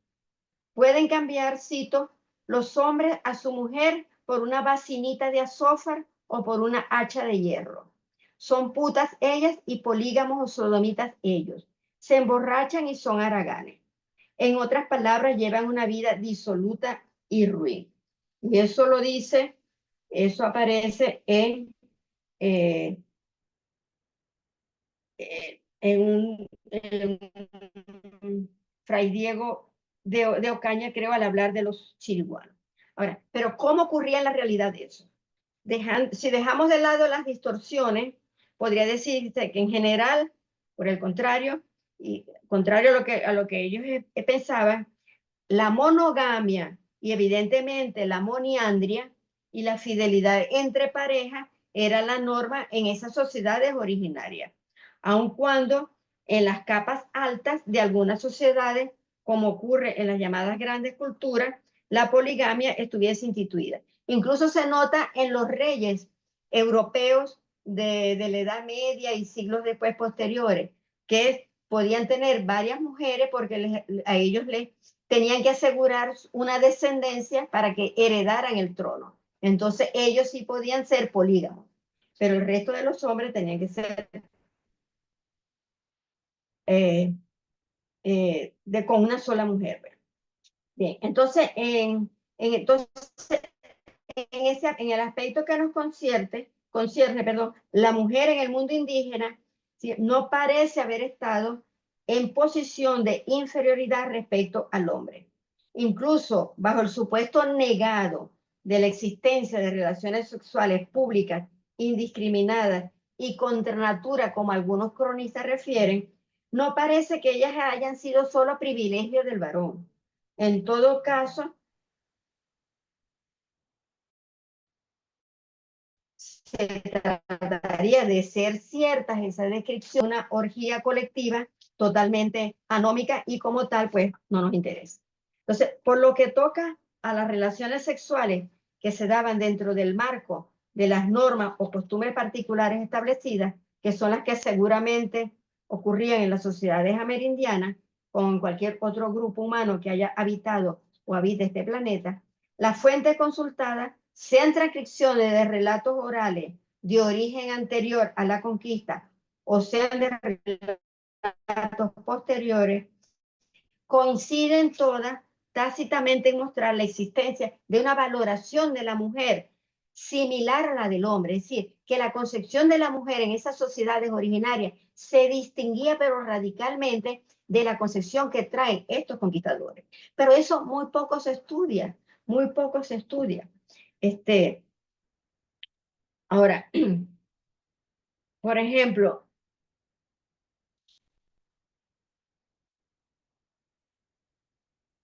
Pueden cambiar, cito, los hombres a su mujer por una bacinita de azófar o por una hacha de hierro. Son putas ellas y polígamos o sodomitas ellos. Se emborrachan y son haraganes. En otras palabras, llevan una vida disoluta y ruin. Y eso lo dice, eso aparece eh, en Fray Diego de Ocaña, creo, al hablar de los chiriguanos. Ahora, pero ¿cómo ocurría en la realidad eso? Si dejamos de lado las distorsiones, podría decirse que en general, por el contrario, y contrario a lo que ellos pensaban, la monogamia y evidentemente la moniandria y la fidelidad entre parejas era la norma en esas sociedades originarias, aun cuando en las capas altas de algunas sociedades, como ocurre en las llamadas grandes culturas, la poligamia estuviese instituida. Incluso se nota en los reyes europeos de la Edad Media y siglos después posteriores, que podían tener varias mujeres porque a ellos les tenían que asegurar una descendencia para que heredaran el trono. Entonces ellos sí podían ser polígamos, pero el resto de los hombres tenían que ser con una sola mujer. Bien, entonces entonces, en el aspecto que nos concierne, perdón, la mujer en el mundo indígena ¿sí? No parece haber estado en posición de inferioridad respecto al hombre. Incluso bajo el supuesto negado de la existencia de relaciones sexuales públicas indiscriminadas y contra natura, como algunos cronistas refieren, no parece que ellas hayan sido solo privilegio del varón. En todo caso, se trataría de ser ciertas esa descripción, una orgía colectiva totalmente anómica y como tal, pues no nos interesa. Entonces, por lo que toca a las relaciones sexuales que se daban dentro del marco de las normas o costumbres particulares establecidas, que son las que seguramente ocurrían en las sociedades amerindianas o en cualquier otro grupo humano que haya habitado o habite este planeta, las fuentes consultadas sean transcripciones de relatos orales de origen anterior a la conquista o sean de relatos posteriores, coinciden todas tácitamente en mostrar la existencia de una valoración de la mujer similar a la del hombre, es decir, que la concepción de la mujer en esas sociedades originarias se distinguía pero radicalmente de la concepción que traen estos conquistadores. Pero eso muy poco se estudia, muy poco se estudia. Ahora, por ejemplo,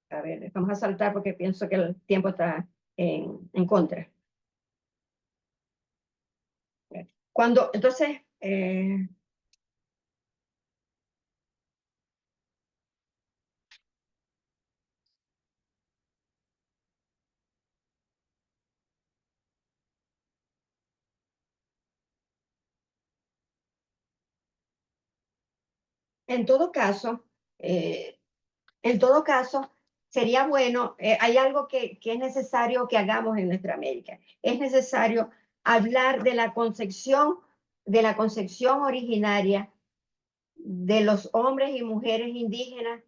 a ver, vamos a saltar porque pienso que el tiempo está en contra. Entonces, en todo caso, eh, en todo caso, sería bueno, hay algo que es necesario que hagamos en nuestra América. Es necesario hablar de la concepción originaria de los hombres y mujeres indígenas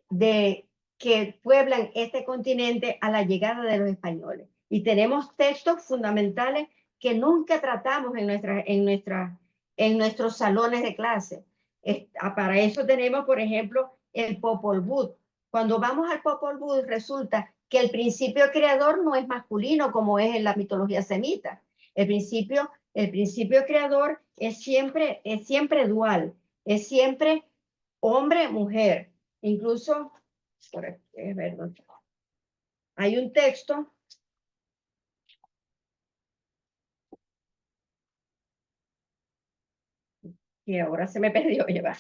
de que pueblan este continente a la llegada de los españoles. Y tenemos textos fundamentales que nunca tratamos en nuestros salones de clase. Para eso tenemos, por ejemplo, el Popol Vuh. Cuando vamos al Popol Vuh, resulta que el principio creador no es masculino como es en la mitología semita. El principio creador es siempre dual, es siempre hombre-mujer. Incluso, es verdad, hay un texto que ahora se me perdió llevar.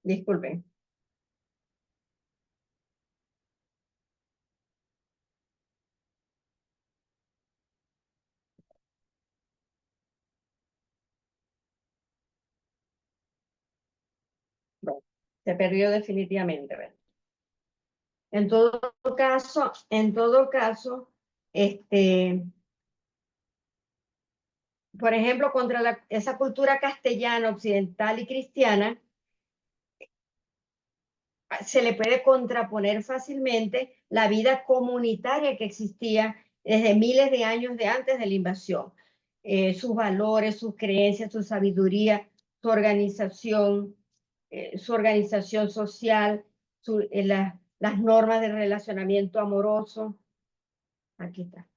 Disculpen. Bueno, se perdió definitivamente, ¿verdad? En todo caso, por ejemplo, contra esa cultura castellana, occidental y cristiana, se le puede contraponer fácilmente la vida comunitaria que existía desde miles de años de antes de la invasión. Sus valores, sus creencias, su sabiduría, su organización social, las normas de relacionamiento amoroso. Aquí está.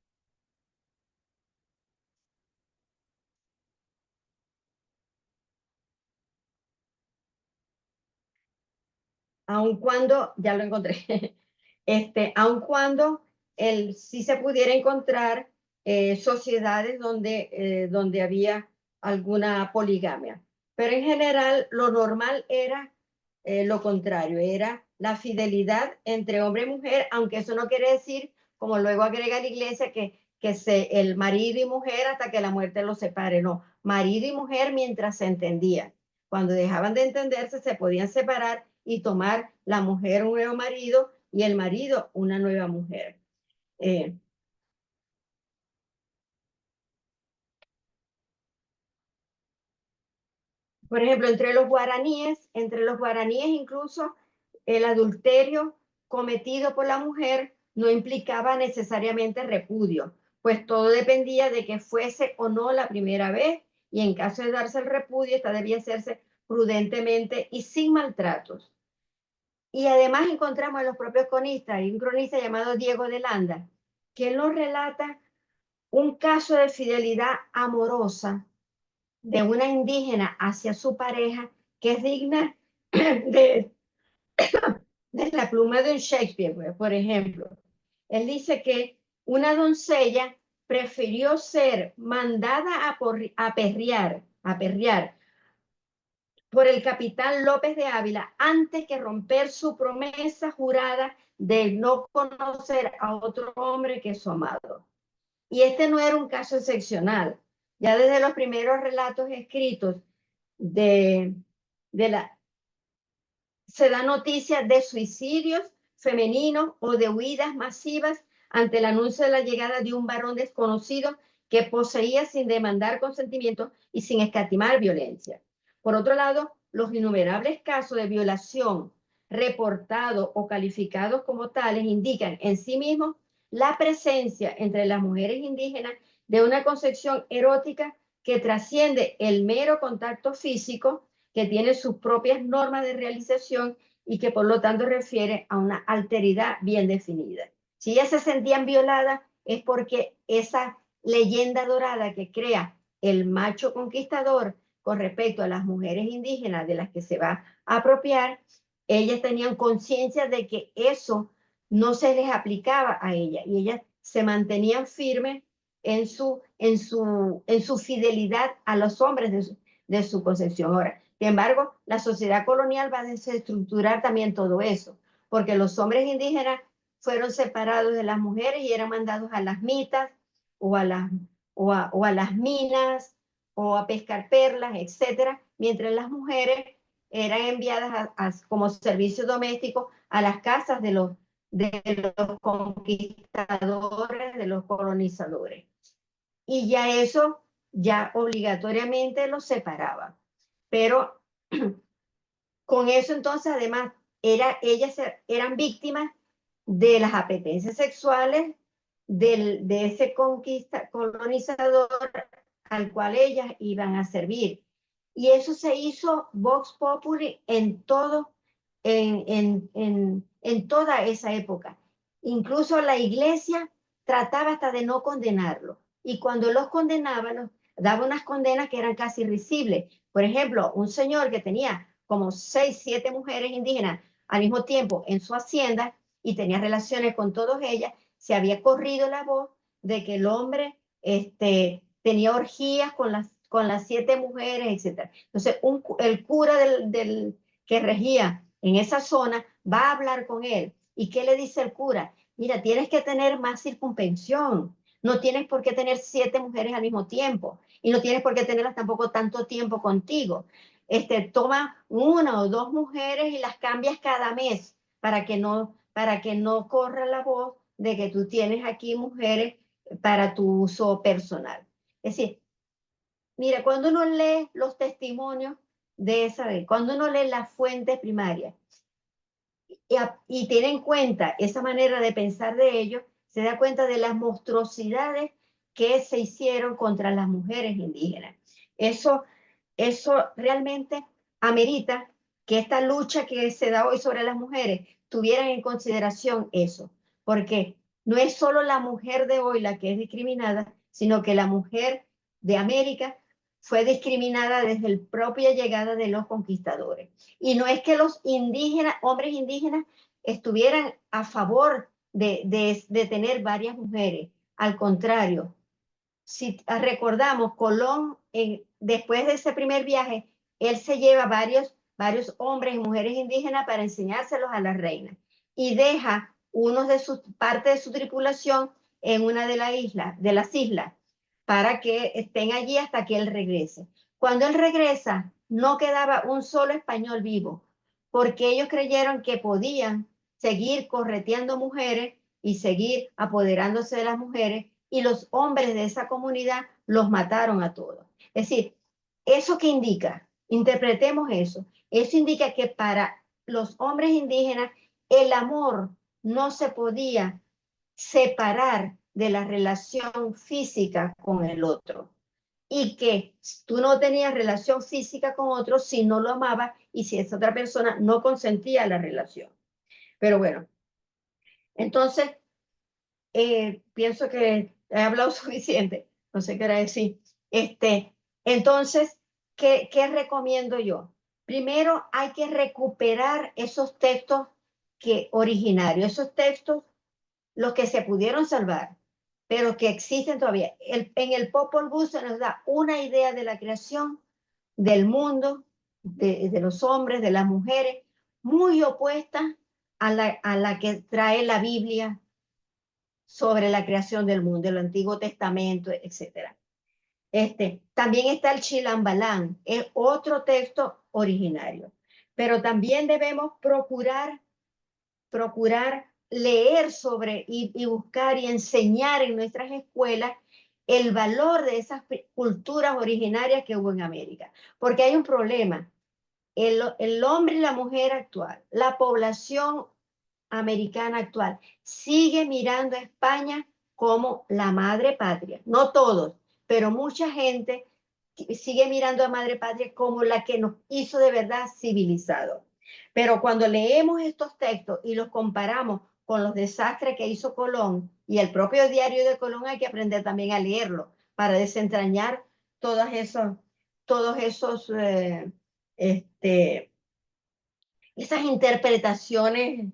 Aun cuando, ya lo encontré, aun cuando sí se pudiera encontrar sociedades donde había alguna poligamia. Pero en general lo normal era lo contrario, era la fidelidad entre hombre y mujer, aunque eso no quiere decir, como luego agrega la iglesia, que el marido y mujer hasta que la muerte los separe. No, marido y mujer mientras se entendían. Cuando dejaban de entenderse se podían separar y tomar la mujer un nuevo marido y el marido una nueva mujer. Por ejemplo, entre los guaraníes incluso el adulterio cometido por la mujer no implicaba necesariamente repudio, pues todo dependía de que fuese o no la primera vez, y en caso de darse el repudio, esta debía hacerse prudentemente y sin maltratos. Y además encontramos en los propios cronistas, hay un cronista llamado Diego de Landa, que nos relata un caso de fidelidad amorosa de una indígena hacia su pareja que es digna de, de la pluma de un Shakespeare, por ejemplo. Él dice que una doncella prefirió ser mandada a perrear por el capitán López de Ávila antes que romper su promesa jurada de no conocer a otro hombre que su amado. Y este no era un caso excepcional. Ya desde los primeros relatos escritos se da noticia de suicidios femeninos o de huidas masivas ante el anuncio de la llegada de un varón desconocido que poseía sin demandar consentimiento y sin escatimar violencia. Por otro lado, los innumerables casos de violación reportados o calificados como tales indican en sí mismos la presencia entre las mujeres indígenas de una concepción erótica que trasciende el mero contacto físico, que tiene sus propias normas de realización y que por lo tanto refiere a una alteridad bien definida. Si ellas se sentían violadas es porque esa leyenda dorada que crea el macho conquistador con respecto a las mujeres indígenas de las que se va a apropiar, ellas tenían conciencia de que eso no se les aplicaba a ellas y ellas se mantenían firmes en su fidelidad a los hombres de su concepción. Ahora, sin embargo, la sociedad colonial va a desestructurar también todo eso, porque los hombres indígenas fueron separados de las mujeres y eran mandados a las mitas o a las minas o a pescar perlas, etcétera, mientras las mujeres eran enviadas como servicio doméstico a las casas de los conquistadores, de los colonizadores. Y ya eso ya obligatoriamente los separaba. Pero con eso entonces además ellas eran víctimas de las apetencias sexuales de ese colonizador al cual ellas iban a servir. Y eso se hizo vox populi en toda esa época. Incluso la iglesia trataba hasta de no condenarlo. Y cuando los condenaban, daba unas condenas que eran casi risibles. Por ejemplo, un señor que tenía como 6, 7 mujeres indígenas al mismo tiempo en su hacienda y tenía relaciones con todas ellas, se había corrido la voz de que el hombre tenía orgías con las 7 mujeres, etc. Entonces, el cura que regía en esa zona, va a hablar con él. ¿Y qué le dice el cura? Mira, tienes que tener más circunspección. No tienes por qué tener 7 mujeres al mismo tiempo. Y no tienes por qué tenerlas tampoco tanto tiempo contigo. Toma 1 o 2 mujeres y las cambias cada mes para que no corra la voz de que tú tienes aquí mujeres para tu uso personal. Es decir, mira, cuando uno lee los testimonios de esa vez, cuando uno lee las fuentes primarias y tiene en cuenta esa manera de pensar de ellos, se da cuenta de las monstruosidades que se hicieron contra las mujeres indígenas. Eso realmente amerita que esta lucha que se da hoy sobre las mujeres tuvieran en consideración eso, porque no es solo la mujer de hoy la que es discriminada, sino que la mujer de América fue discriminada desde la propia llegada de los conquistadores. Y no es que los indígenas, hombres indígenas, estuvieran a favor de tener varias mujeres. Al contrario, si recordamos, Colón, después de ese primer viaje, él se lleva varios hombres y mujeres indígenas para enseñárselos a la reina y deja parte de su tripulación en una de las islas para que estén allí hasta que él regrese. Cuando él regresa, no quedaba un solo español vivo, porque ellos creyeron que podían seguir correteando mujeres y seguir apoderándose de las mujeres, y los hombres de esa comunidad los mataron a todos. Es decir, ¿eso qué indica? Interpretemos eso. Eso indica que para los hombres indígenas el amor no se podía separar de la relación física con el otro. Y que tú no tenías relación física con otro si no lo amabas y si esa otra persona no consentía la relación. Pero bueno, entonces pienso que he hablado suficiente, no sé qué era decir. Entonces, ¿qué recomiendo yo? Primero hay que recuperar esos textos originarios, esos textos, los que se pudieron salvar, pero que existen todavía. En el Popol Vuh se nos da una idea de la creación del mundo, de los hombres, de las mujeres, muy opuesta a la que trae la Biblia sobre la creación del mundo, el Antiguo Testamento, etc. También está el Chilambalán, es otro texto originario, pero también debemos procurar leer sobre y buscar y enseñar en nuestras escuelas el valor de esas culturas originarias que hubo en América, porque hay un problema. El hombre y la mujer actual, la población americana actual, sigue mirando a España como la madre patria. No todos, pero mucha gente sigue mirando a madre patria como la que nos hizo de verdad civilizados. Pero cuando leemos estos textos y los comparamos con los desastres que hizo Colón y el propio diario de Colón, hay que aprender también a leerlo para desentrañar todos esos esas interpretaciones,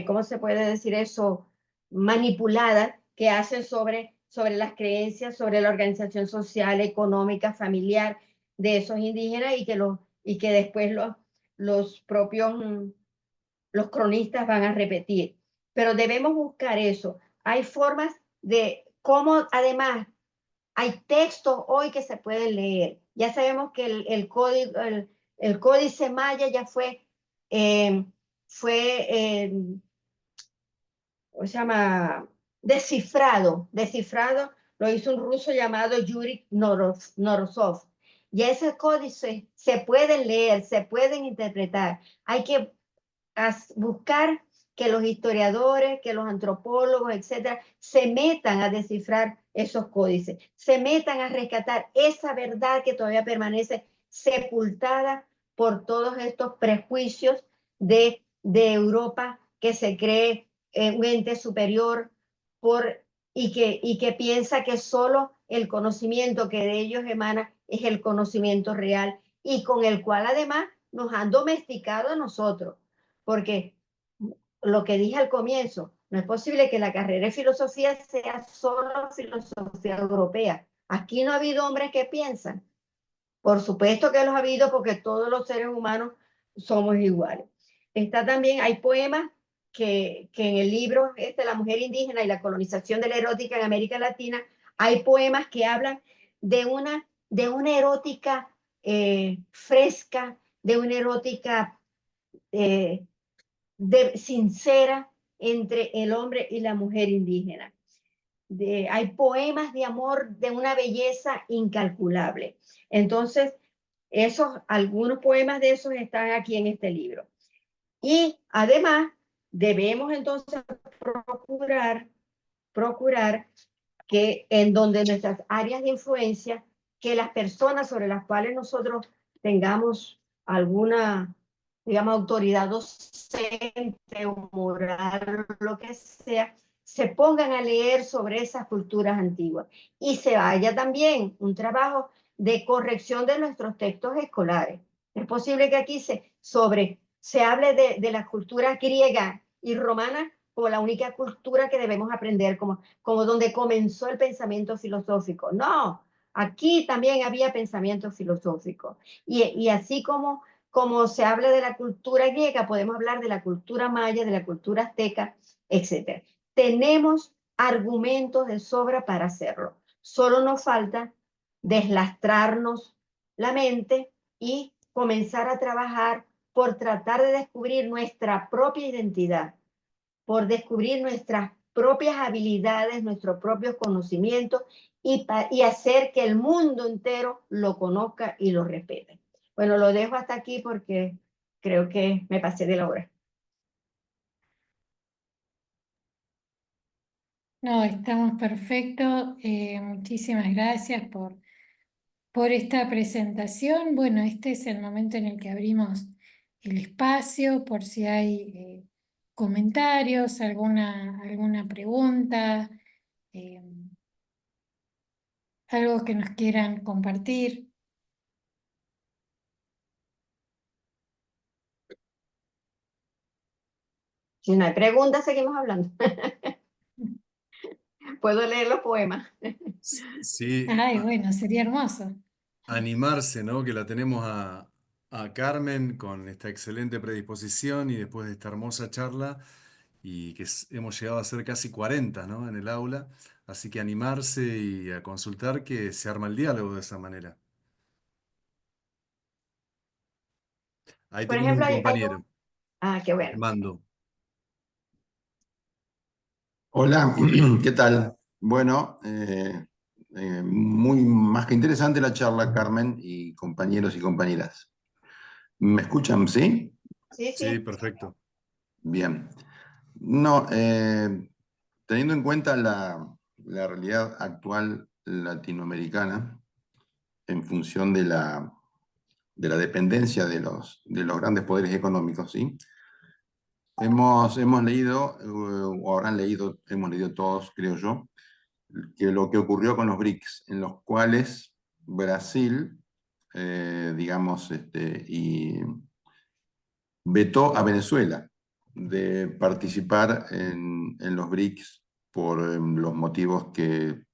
¿cómo se puede decir eso? Manipuladas que hacen sobre las creencias, sobre la organización social, económica, familiar de esos indígenas y que después los propios los cronistas van a repetir. Pero debemos buscar eso. Hay formas de cómo, además, hay textos hoy que se pueden leer. Ya sabemos que el códice maya ya fue, ¿cómo se llama? Descifrado lo hizo un ruso llamado Yuri Norosov. Y ese códice se pueden leer, se pueden interpretar. Hay que buscar que los historiadores, que los antropólogos, etcétera, se metan a descifrar esos códices, se metan a rescatar esa verdad que todavía permanece sepultada por todos estos prejuicios de Europa, que se cree un ente superior y que piensa que solo el conocimiento que de ellos emana es el conocimiento real y con el cual además nos han domesticado a nosotros. Porque lo que dije al comienzo, no es posible que la carrera de filosofía sea solo filosofía europea. Aquí no ha habido hombres que piensan. Por supuesto que los ha habido porque todos los seres humanos somos iguales. Está también, hay poemas que en el libro La mujer indígena y la colonización de la erótica en América Latina, hay poemas que hablan de una erótica fresca, de una erótica sincera entre el hombre y la mujer indígena. Hay poemas de amor de una belleza incalculable. Entonces, algunos poemas de esos están aquí en este libro. Y además, debemos entonces procurar que en donde nuestras áreas de influencia, que las personas sobre las cuales nosotros tengamos alguna, digamos, autoridad docente o moral, lo que sea, se pongan a leer sobre esas culturas antiguas y se haya también un trabajo de corrección de nuestros textos escolares. Es posible que aquí se hable de la cultura griega y romana como la única cultura que debemos aprender, como donde comenzó el pensamiento filosófico. No, aquí también había pensamiento filosófico. Y así como se habla de la cultura griega, podemos hablar de la cultura maya, de la cultura azteca, etc. Tenemos argumentos de sobra para hacerlo. Solo nos falta deslastrarnos la mente y comenzar a trabajar por tratar de descubrir nuestra propia identidad, por descubrir nuestras propias habilidades, nuestros propios conocimientos y hacer que el mundo entero lo conozca y lo respete. Bueno, lo dejo hasta aquí porque creo que me pasé de la hora. No, estamos perfectos. Muchísimas gracias por esta presentación. Bueno, este es el momento en el que abrimos el espacio por si hay comentarios, alguna pregunta, eh, algo que nos quieran compartir. Si no hay preguntas, seguimos hablando. Puedo leer los poemas. Sí, Ay, bueno, sería hermoso. animarse, ¿no? Que la tenemos a Carmen con esta excelente predisposición y después de esta hermosa charla y que hemos llegado a ser casi 40, ¿no? En el aula. Así que animarse y a consultar que se arma el diálogo de esa manera. Ahí Por tenemos un ejemplo, compañero, qué bueno. Armando. Hola, ¿qué tal? Bueno, muy más que interesante la charla, Carmen y compañeros y compañeras. ¿Me escuchan, sí? Sí, Sí, sí. perfecto. Bien. No, teniendo en cuenta la realidad actual latinoamericana, en función de la dependencia de los grandes poderes económicos, ¿sí? Hemos leído, o habrán leído, hemos leído todos, creo yo, que lo que ocurrió con los BRICS, en los cuales Brasil, digamos, y vetó a Venezuela de participar en los BRICS por los motivos que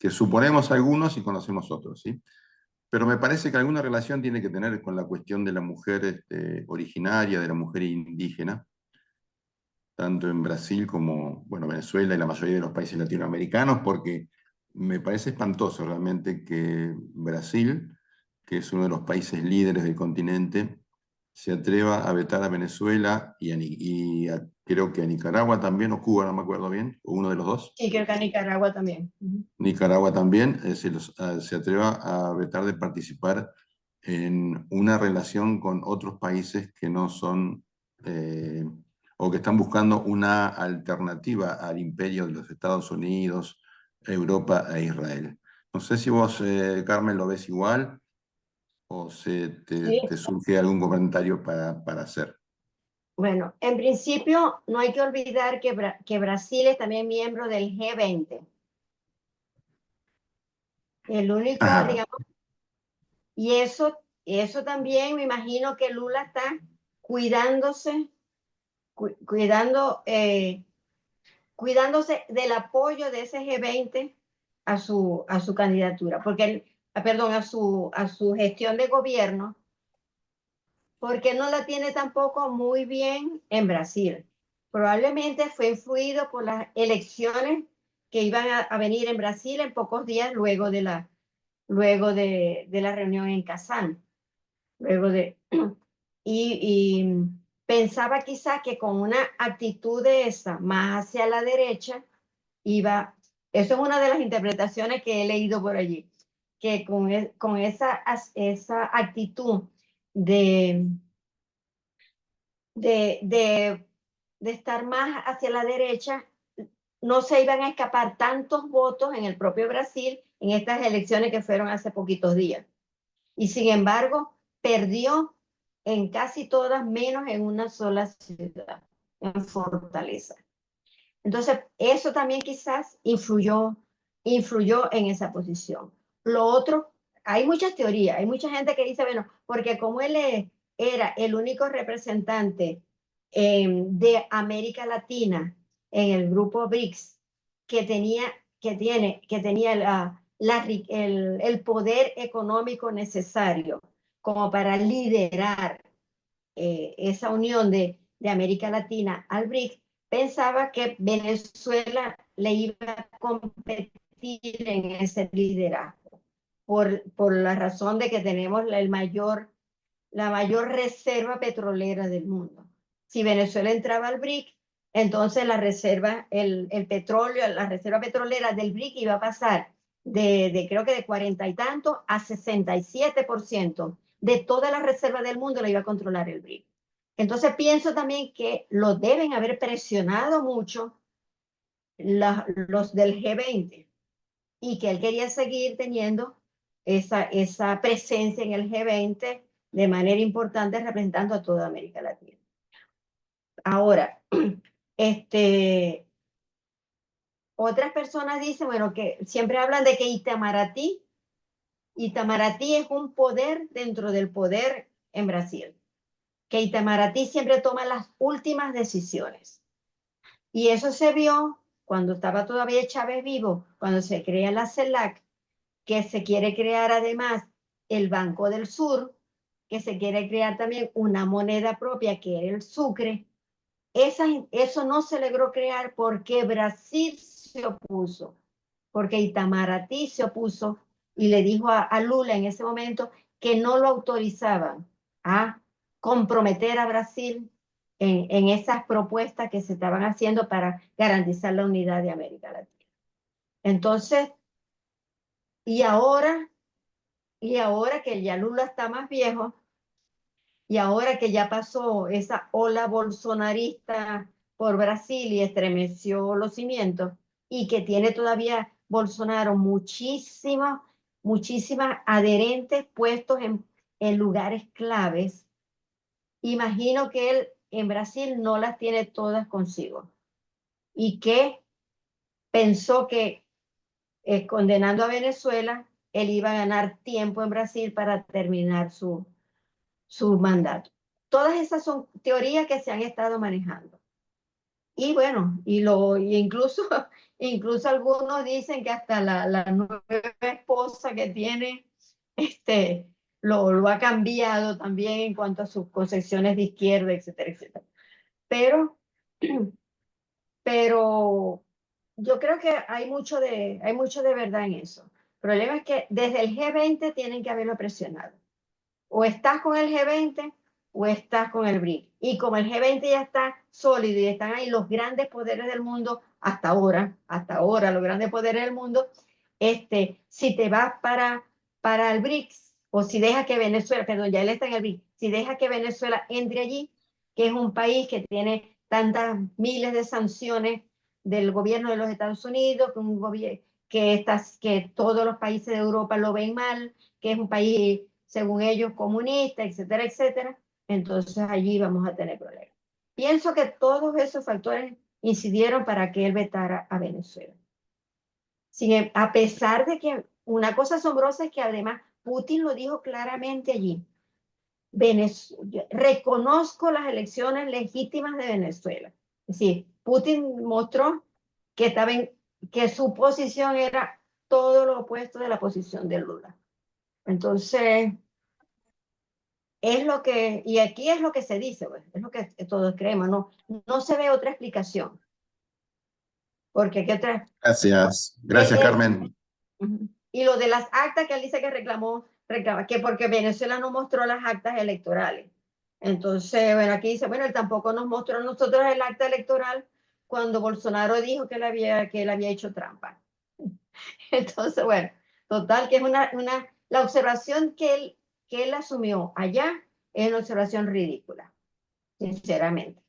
suponemos algunos y conocemos otros, ¿sí? Pero me parece que alguna relación tiene que tener con la cuestión de la mujer originaria, de la mujer indígena, tanto en Brasil como, bueno, Venezuela y la mayoría de los países latinoamericanos, porque me parece espantoso realmente que Brasil, que es uno de los países líderes del continente, se atreva a vetar a Venezuela creo que a Nicaragua también, o Cuba, no me acuerdo bien, o uno de los dos. Y creo que en Nicaragua también. Nicaragua también se atreva a vetar de participar en una relación con otros países que no son o que están buscando una alternativa al imperio de los Estados Unidos, Europa e Israel. No sé si vos, Carmen, lo ves igual o Sí. te surge algún comentario para hacer. Bueno, en principio no hay que olvidar que Brasil es también miembro del G20. El único, Ajá. digamos, y eso también me imagino que Lula está cuidándose, cuidándose del apoyo de ese G20 a su candidatura, porque perdón, a su gestión de gobierno, porque no la tiene tampoco muy bien en Brasil. Probablemente fue influido por las elecciones que iban a venir en Brasil en pocos días luego de la reunión en Kazán. Y pensaba quizás que con una actitud de esa, más hacia la derecha, iba, eso es una de las interpretaciones que he leído por allí, que con esa actitud de, de estar más hacia la derecha, no se iban a escapar tantos votos en el propio Brasil en estas elecciones que fueron hace poquitos días. Y sin embargo, perdió en casi todas, menos en una sola ciudad, en Fortaleza. Entonces, eso también quizás influyó en esa posición. Lo otro, hay muchas teorías, hay mucha gente que dice, bueno, porque como él era el único representante de América Latina en el grupo BRICS que tenía el poder económico necesario como para liderar esa unión de América Latina al BRICS, pensaba que Venezuela le iba a competir en ese liderazgo, por la razón de que tenemos la mayor reserva petrolera del mundo. Si Venezuela entraba al BRIC, entonces la reserva, el petróleo, la reserva petrolera del BRIC iba a pasar creo que de 40 y tanto a 67% de toda la reserva del mundo la iba a controlar el BRIC. Entonces pienso también que lo deben haber presionado mucho los del G20 y que él quería seguir teniendo esa presencia en el G20 de manera importante representando a toda América Latina. Ahora, otras personas dicen, bueno, que siempre hablan de que Itamaraty es un poder dentro del poder en Brasil, que Itamaraty siempre toma las últimas decisiones. Y eso se vio cuando estaba todavía Chávez vivo, cuando se crea la CELAC, que se quiere crear además el Banco del Sur, que se quiere crear también una moneda propia que era el sucre. Eso no se logró crear porque Brasil se opuso, porque Itamaraty se opuso y le dijo a Lula en ese momento que no lo autorizaban a comprometer a Brasil en esas propuestas que se estaban haciendo para garantizar la unidad de América Latina. Entonces, y ahora que ya Lula está más viejo, y ahora que ya pasó esa ola bolsonarista por Brasil y estremeció los cimientos, y que tiene todavía Bolsonaro muchísimas adherentes puestos en lugares claves, imagino que él en Brasil no las tiene todas consigo. Y que pensó que condenando a Venezuela, él iba a ganar tiempo en Brasil para terminar su mandato. Todas esas son teorías que se han estado manejando. Y bueno, incluso algunos dicen que hasta la nueva esposa que tiene, lo ha cambiado también en cuanto a sus concepciones de izquierda, etcétera, etcétera. Pero yo creo que hay mucho de verdad en eso. El problema es que desde el G20 tienen que haberlo presionado. O estás con el G20 o estás con el BRIC. Y como el G20 ya está sólido y están ahí los grandes poderes del mundo, hasta ahora los grandes poderes del mundo, si te vas para el BRICS, o si dejas que Venezuela, perdón, ya él está en el BRICS, si dejas que Venezuela entre allí, que es un país que tiene tantas miles de sanciones del gobierno de los Estados Unidos, que todos los países de Europa lo ven mal, que es un país, según ellos, comunista, etcétera, etcétera, entonces allí vamos a tener problemas. Pienso que todos esos factores incidieron para que él vetara a Venezuela. A pesar de que una cosa asombrosa es que además Putin lo dijo claramente allí, reconozco las elecciones legítimas de Venezuela. Es decir, Putin mostró que su posición era todo lo opuesto de la posición de Lula. Entonces, es lo que, y aquí es lo que se dice, pues, es lo que todos creemos, no se ve otra explicación. Porque, ¿qué otra? Gracias. Gracias, Carmen. Y lo de las actas que él dice que reclama que porque Venezuela no mostró las actas electorales. Entonces, bueno, aquí dice, bueno, él tampoco nos mostró a nosotros el acta electoral cuando Bolsonaro dijo que él había hecho trampa. Entonces, bueno, total, que es la observación que él asumió allá es una observación ridícula, sinceramente.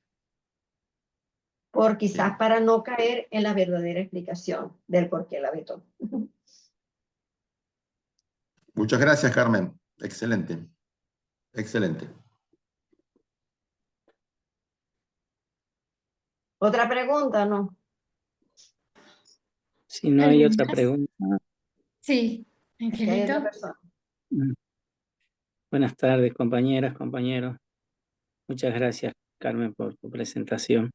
Por quizás Bien. para no caer en la verdadera explicación del por qué la vetó. Muchas gracias, Carmen. Excelente. Excelente. ¿Otra pregunta o no? Si no hay otra ¿Alguien más? pregunta. Sí, Aquí hay otra Angelito. persona. Buenas tardes, compañeras, compañeros. Muchas gracias, Carmen, por tu presentación.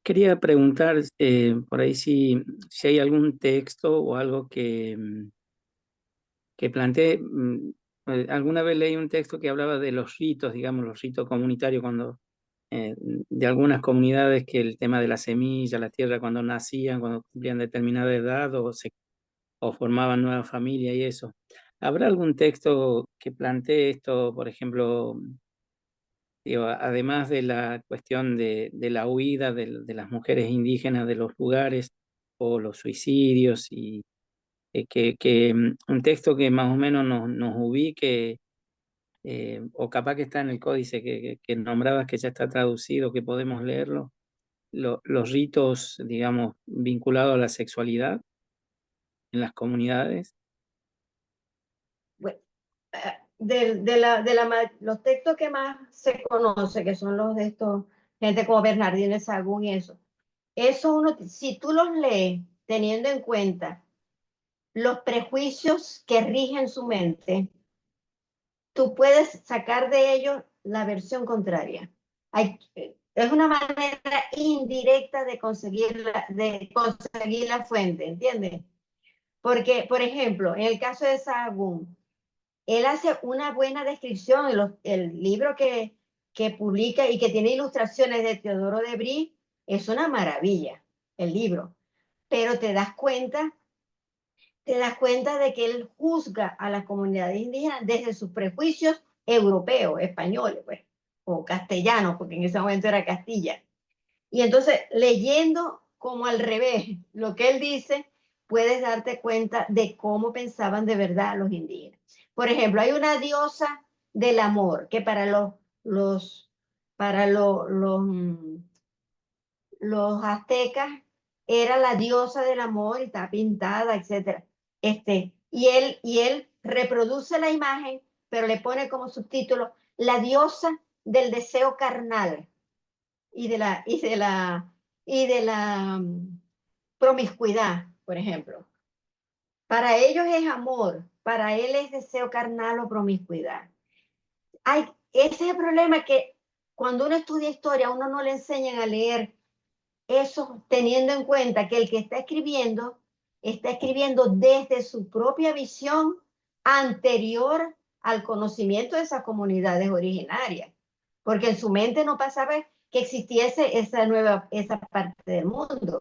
Quería preguntar por ahí si hay algún texto o algo que plantee. Alguna vez leí un texto que hablaba de los ritos, digamos, los ritos comunitarios, cuando de algunas comunidades, que el tema de la semilla, la tierra, cuando nacían, cuando cumplían determinada edad o formaban nueva familia y eso. ¿Habrá algún texto que plantee esto, por ejemplo, digo, además de la cuestión de la huida de las mujeres indígenas de los lugares o los suicidios, y un texto que más o menos nos ubique, o capaz que está en el códice que nombrabas, que ya está traducido, que podemos leerlo, los ritos, digamos, vinculados a la sexualidad en las comunidades? Bueno, los textos que más se conoce, que son los de estos, gente como Bernardino Sahagún y eso uno, si tú los lees teniendo en cuenta los prejuicios que rigen su mente, tú puedes sacar de ellos la versión contraria. Es una manera indirecta de conseguir la fuente, ¿entiendes? Porque, por ejemplo, en el caso de Sahagún, él hace una buena descripción, el libro que publica y que tiene ilustraciones de Teodoro de Bry, es una maravilla, el libro. Pero te das cuenta de que él juzga a las comunidades indígenas desde sus prejuicios europeos, españoles, pues, o castellanos, porque en ese momento era Castilla. Y entonces, leyendo como al revés lo que él dice, puedes darte cuenta de cómo pensaban de verdad los indígenas. Por ejemplo, hay una diosa del amor que para los aztecas era la diosa del amor y está pintada, etc. Y él reproduce la imagen, pero le pone como subtítulo la diosa del deseo carnal y de la promiscuidad, por ejemplo. Para ellos es amor, para él es deseo carnal o promiscuidad. Ese es el problema, que cuando uno estudia historia, a uno no le enseñan a leer eso, teniendo en cuenta que el que está escribiendo desde su propia visión anterior al conocimiento de esas comunidades originarias, porque en su mente no pasaba que existiese esa parte del mundo.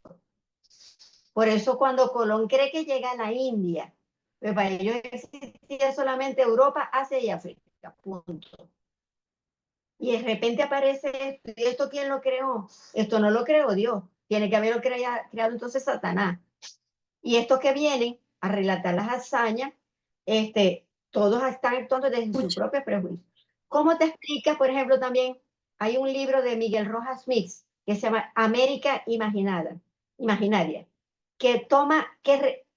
Por eso cuando Colón cree que llega a la India, pues para ellos existía solamente Europa, Asia y África, punto. Y de repente aparece esto, ¿y esto quién lo creó? Esto no lo creó Dios, tiene que haberlo creado entonces Satanás. Y estos que vienen a relatar las hazañas, todos están actuando desde su propio prejuicio. ¿Cómo te explicas, por ejemplo, también hay un libro de Miguel Rojas Mix que se llama América Imaginaria, que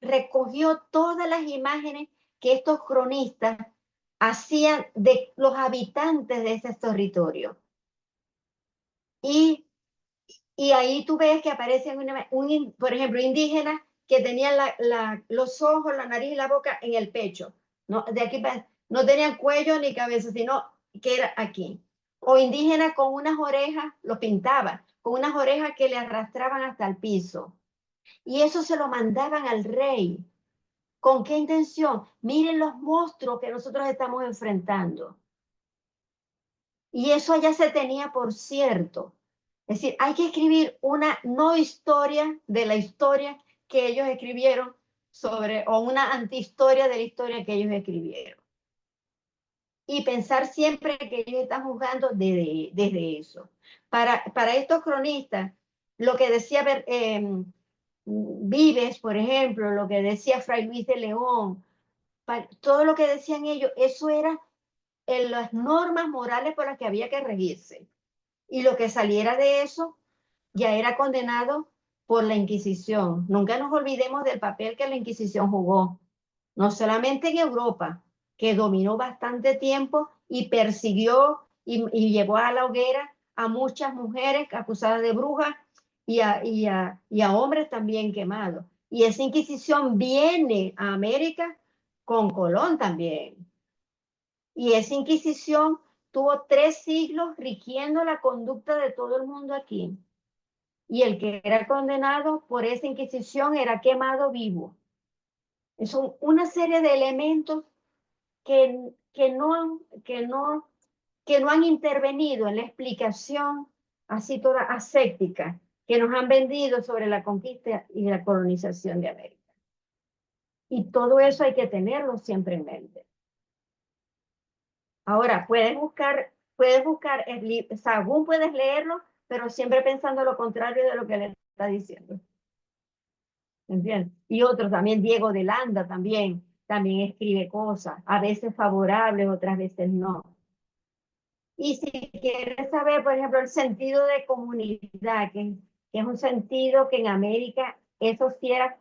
recogió todas las imágenes que estos cronistas hacían de los habitantes de ese territorio. Y ahí tú ves que aparecen, por ejemplo, indígenas que tenían los ojos, la nariz y la boca en el pecho. No, de aquí no tenían cuello ni cabeza, sino que era aquí. O indígenas con unas orejas, los pintaban, con unas orejas que le arrastraban hasta el piso. Y eso se lo mandaban al rey. ¿Con qué intención? Miren los monstruos que nosotros estamos enfrentando. Y eso ya se tenía por cierto. Es decir, hay que escribir una no historia de la historia que ellos escribieron sobre, o una antihistoria de la historia que ellos escribieron. Y pensar siempre que ellos están juzgando desde eso. Para estos cronistas, lo que decía Vives, por ejemplo, lo que decía Fray Luis de León, todo lo que decían ellos, eso era en las normas morales por las que había que regirse. Y lo que saliera de eso ya era condenado por la Inquisición. Nunca nos olvidemos del papel que la Inquisición jugó, no solamente en Europa, que dominó bastante tiempo y persiguió y llevó a la hoguera a muchas mujeres acusadas de brujas y a hombres también quemados. Y esa Inquisición viene a América con Colón también. Y esa Inquisición tuvo 3 siglos rigiendo la conducta de todo el mundo aquí. Y el que era condenado por esa Inquisición era quemado vivo. Son una serie de elementos que no han intervenido en la explicación así toda aséptica que nos han vendido sobre la conquista y la colonización de América. Y todo eso hay que tenerlo siempre en mente. Ahora, puedes buscar, Sahagún puedes leerlo, pero siempre pensando lo contrario de lo que le está diciendo. ¿Entiendes? Y otros también, Diego de Landa también escribe cosas, a veces favorables, otras veces no. Y si quieres saber, por ejemplo, el sentido de comunidad, que es un sentido que en América, eso sí era,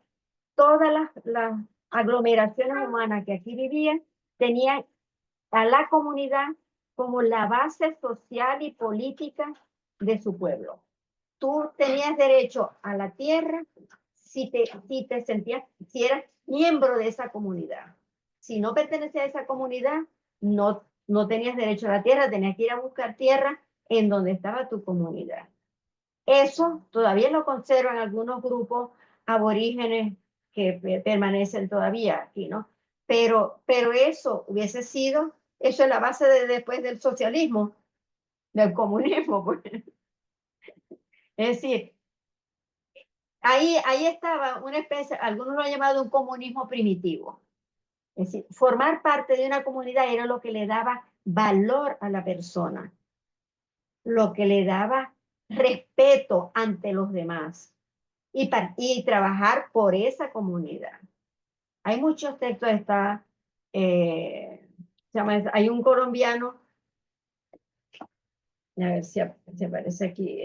todas las aglomeraciones humanas que aquí vivían, tenían a la comunidad como la base social y política de su pueblo. Tú tenías derecho a la tierra si te sentías, si eras miembro de esa comunidad. Si no pertenecías a esa comunidad, no tenías derecho a la tierra, tenías que ir a buscar tierra en donde estaba tu comunidad. Eso todavía lo conservan algunos grupos aborígenes que permanecen todavía aquí, ¿no? Pero eso hubiese sido, eso es la base después del socialismo, del comunismo, pues. Es decir, ahí estaba una especie, algunos lo han llamado un comunismo primitivo. Es decir, formar parte de una comunidad era lo que le daba valor a la persona, lo que le daba respeto ante los demás y trabajar por esa comunidad. Hay muchos textos, hay un colombiano, a ver si aparece aquí.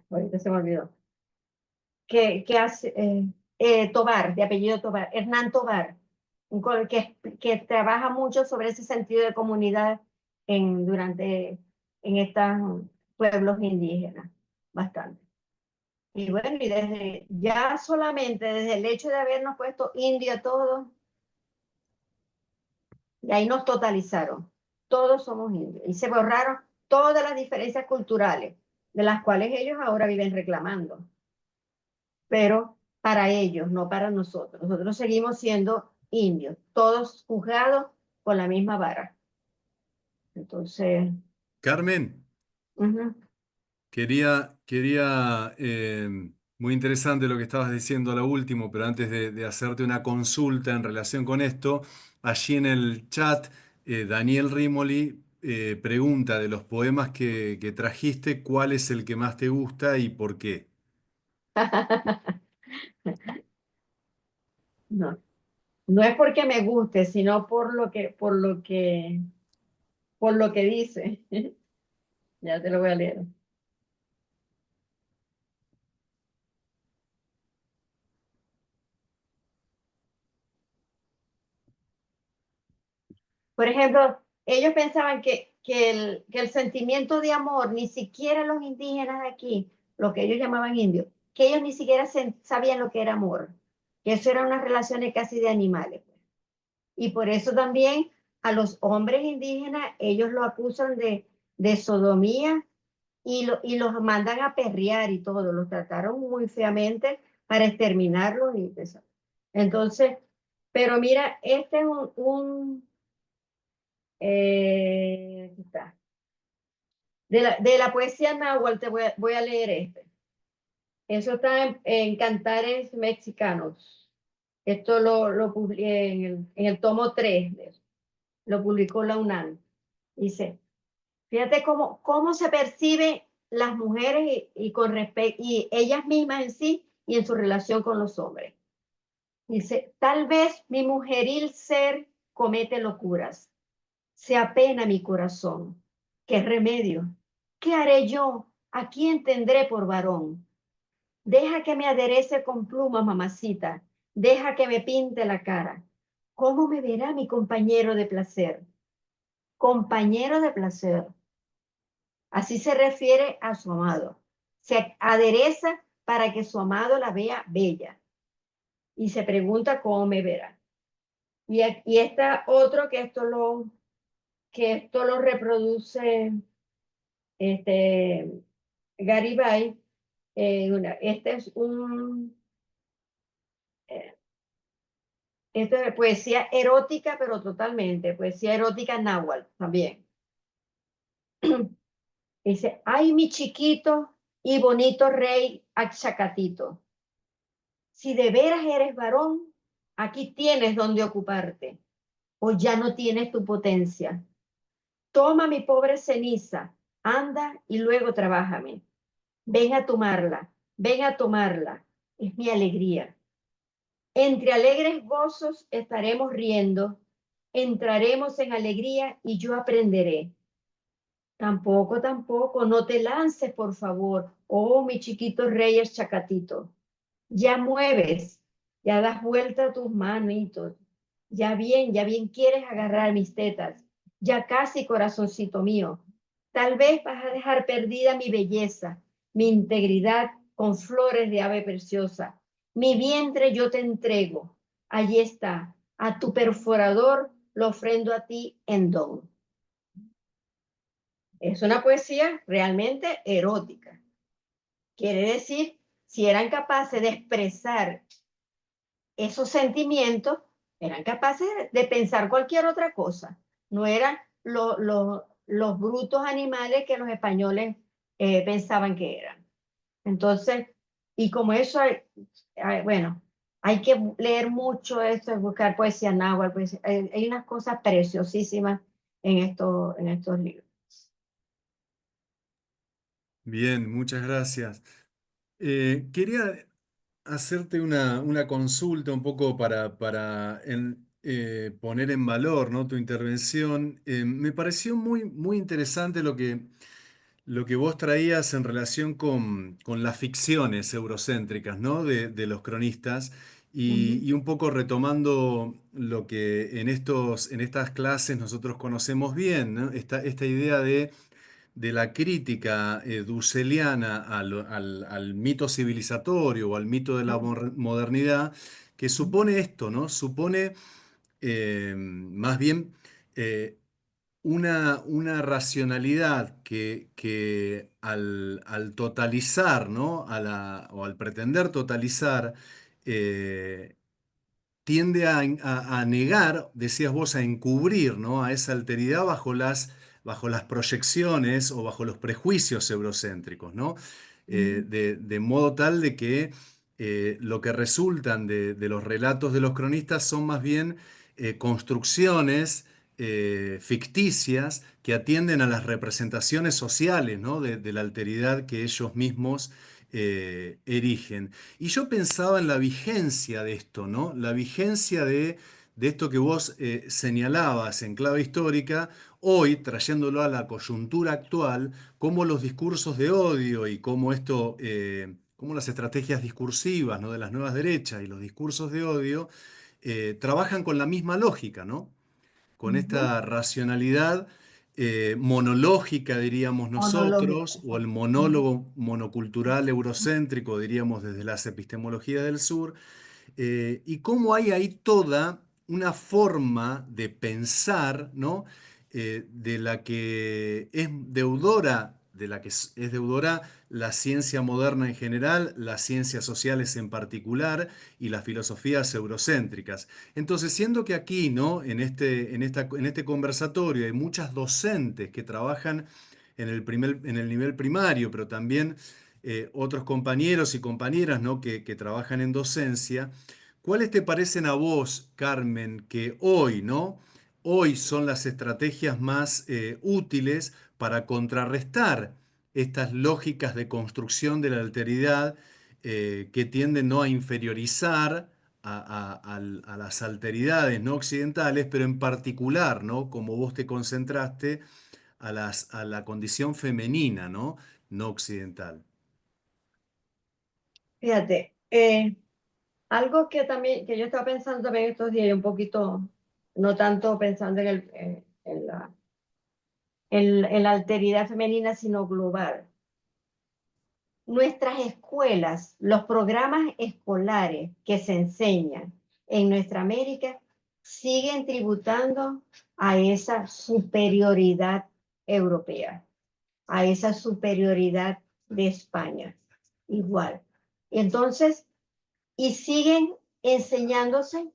Ahorita se me olvidó. Que hace Tobar, de apellido Tobar, Hernán Tobar, que trabaja mucho sobre ese sentido de comunidad en estos pueblos indígenas, bastante. Y bueno, y ya solamente desde el hecho de habernos puesto indio a todos, y ahí nos totalizaron, todos somos indios, y se borraron todas las diferencias culturales, de las cuales ellos ahora viven reclamando. Pero para ellos, no para nosotros. Nosotros seguimos siendo indios, todos juzgados con la misma vara. Entonces, Carmen, quería, muy interesante lo que estabas diciendo a lo último, pero antes de hacerte una consulta en relación con esto, allí en el chat, Daniel Rimoli pregunta de los poemas que trajiste, ¿cuál es el que más te gusta y por qué? no, no es porque me guste, sino por lo que dice. Ya te lo voy a leer. Por ejemplo, ellos pensaban que el sentimiento de amor, ni siquiera los indígenas de aquí, lo que ellos llamaban indios, que ellos ni siquiera sabían lo que era amor, que eso eran unas relaciones casi de animales. Y por eso también a los hombres indígenas, ellos lo acusan de sodomía y los mandan a perrear y todo, los trataron muy feamente para exterminarlos y eso. Entonces, pero mira, este es aquí está. De la poesía náhuatl te voy a leer este. Eso está en Cantares Mexicanos. Esto lo publiqué en el tomo 3, lo publicó la UNAM. Dice, fíjate cómo se perciben las mujeres y ellas mismas en sí y en su relación con los hombres. Dice, tal vez mi mujeril ser comete locuras. Se apena mi corazón. ¿Qué remedio? ¿Qué haré yo? ¿A quién tendré por varón? Deja que me aderece con plumas, mamacita. Deja que me pinte la cara. ¿Cómo me verá mi compañero de placer? Compañero de placer. Así se refiere a su amado. Se adereza para que su amado la vea bella. Y se pregunta cómo me verá. Y está otro que esto lo reproduce Garibay. Este es esto es poesía erótica, pero totalmente, poesía erótica náhuatl también. Dice, ay, mi chiquito y bonito rey Axacatito, si de veras eres varón, aquí tienes donde ocuparte, o ya no tienes tu potencia. Toma mi pobre ceniza, anda y luego trabájame. Ven a tomarla, ven a tomarla, es mi alegría. Entre alegres gozos estaremos riendo, entraremos en alegría y yo aprenderé. Tampoco, no te lances, por favor, oh mi chiquito rey chacatito. Ya mueves, ya das vuelta a tus manitos. Ya bien quieres agarrar mis tetas. Ya casi, corazoncito mío. Tal vez vas a dejar perdida mi belleza, mi integridad con flores de ave preciosa. Mi vientre yo te entrego. Allí está. A tu perforador lo ofrendo a ti en don. Es una poesía realmente erótica. Quiere decir, si eran capaces de expresar esos sentimientos, eran capaces de pensar cualquier otra cosa. No eran los brutos animales que los españoles pensaban que eran. Entonces, y como eso, bueno, hay que leer mucho esto, buscar poesía náhuatl, pues, hay unas cosas preciosísimas en estos libros. Bien, muchas gracias. Quería hacerte una consulta un poco para poner en valor, ¿no? Tu intervención. Me pareció muy interesante lo que vos traías en relación con las ficciones eurocéntricas, ¿no? De los cronistas y un poco retomando lo que en estas clases nosotros conocemos bien, ¿no? Esta idea de la crítica dusseliana al mito civilizatorio o al mito de la modernidad, que supone esto, ¿no? Supone más bien una racionalidad que al totalizar, ¿no? O al pretender totalizar, eh, tiende a negar, decías vos, a encubrir, ¿no? A esa alteridad bajo las proyecciones o bajo los prejuicios eurocéntricos, ¿no? De modo tal de que lo que resultan de los relatos de los cronistas son más bien construcciones ficticias que atienden a las representaciones sociales, ¿no? De la alteridad que ellos mismos erigen. Y yo pensaba en la vigencia de esto, ¿no? La vigencia de esto que vos señalabas en clave histórica, hoy trayéndolo a la coyuntura actual, cómo los discursos de odio y cómo cómo las estrategias discursivas, ¿no? De las nuevas derechas y los discursos de odio trabajan con la misma lógica, ¿no? Con esta racionalidad monológica, diríamos Monológica, nosotros, o el exacto. monólogo monocultural eurocéntrico, diríamos desde las epistemologías del sur, y cómo hay ahí toda una forma de pensar, ¿no? De la que es deudora de la que es deudora la ciencia moderna en general, las ciencias sociales en particular y las filosofías eurocéntricas. Entonces, siendo que aquí, ¿no? en este conversatorio hay muchas docentes que trabajan en el nivel primario, pero también otros compañeros y compañeras, ¿no? que trabajan en docencia, ¿cuáles te parecen a vos, Carmen, que hoy, ¿no? Hoy son las estrategias más útiles para contrarrestar estas lógicas de construcción de la alteridad que tienden, ¿no? a inferiorizar a las alteridades no occidentales, pero en particular, ¿no? como vos te concentraste, a la condición femenina, no occidental? Fíjate, algo que también, que yo estaba pensando también estos días, y un poquito, no tanto pensando en la alteridad femenina, sino global. Nuestras escuelas, los programas escolares que se enseñan en nuestra América siguen tributando a esa superioridad europea, a esa superioridad de España, igual. Entonces, y siguen enseñándose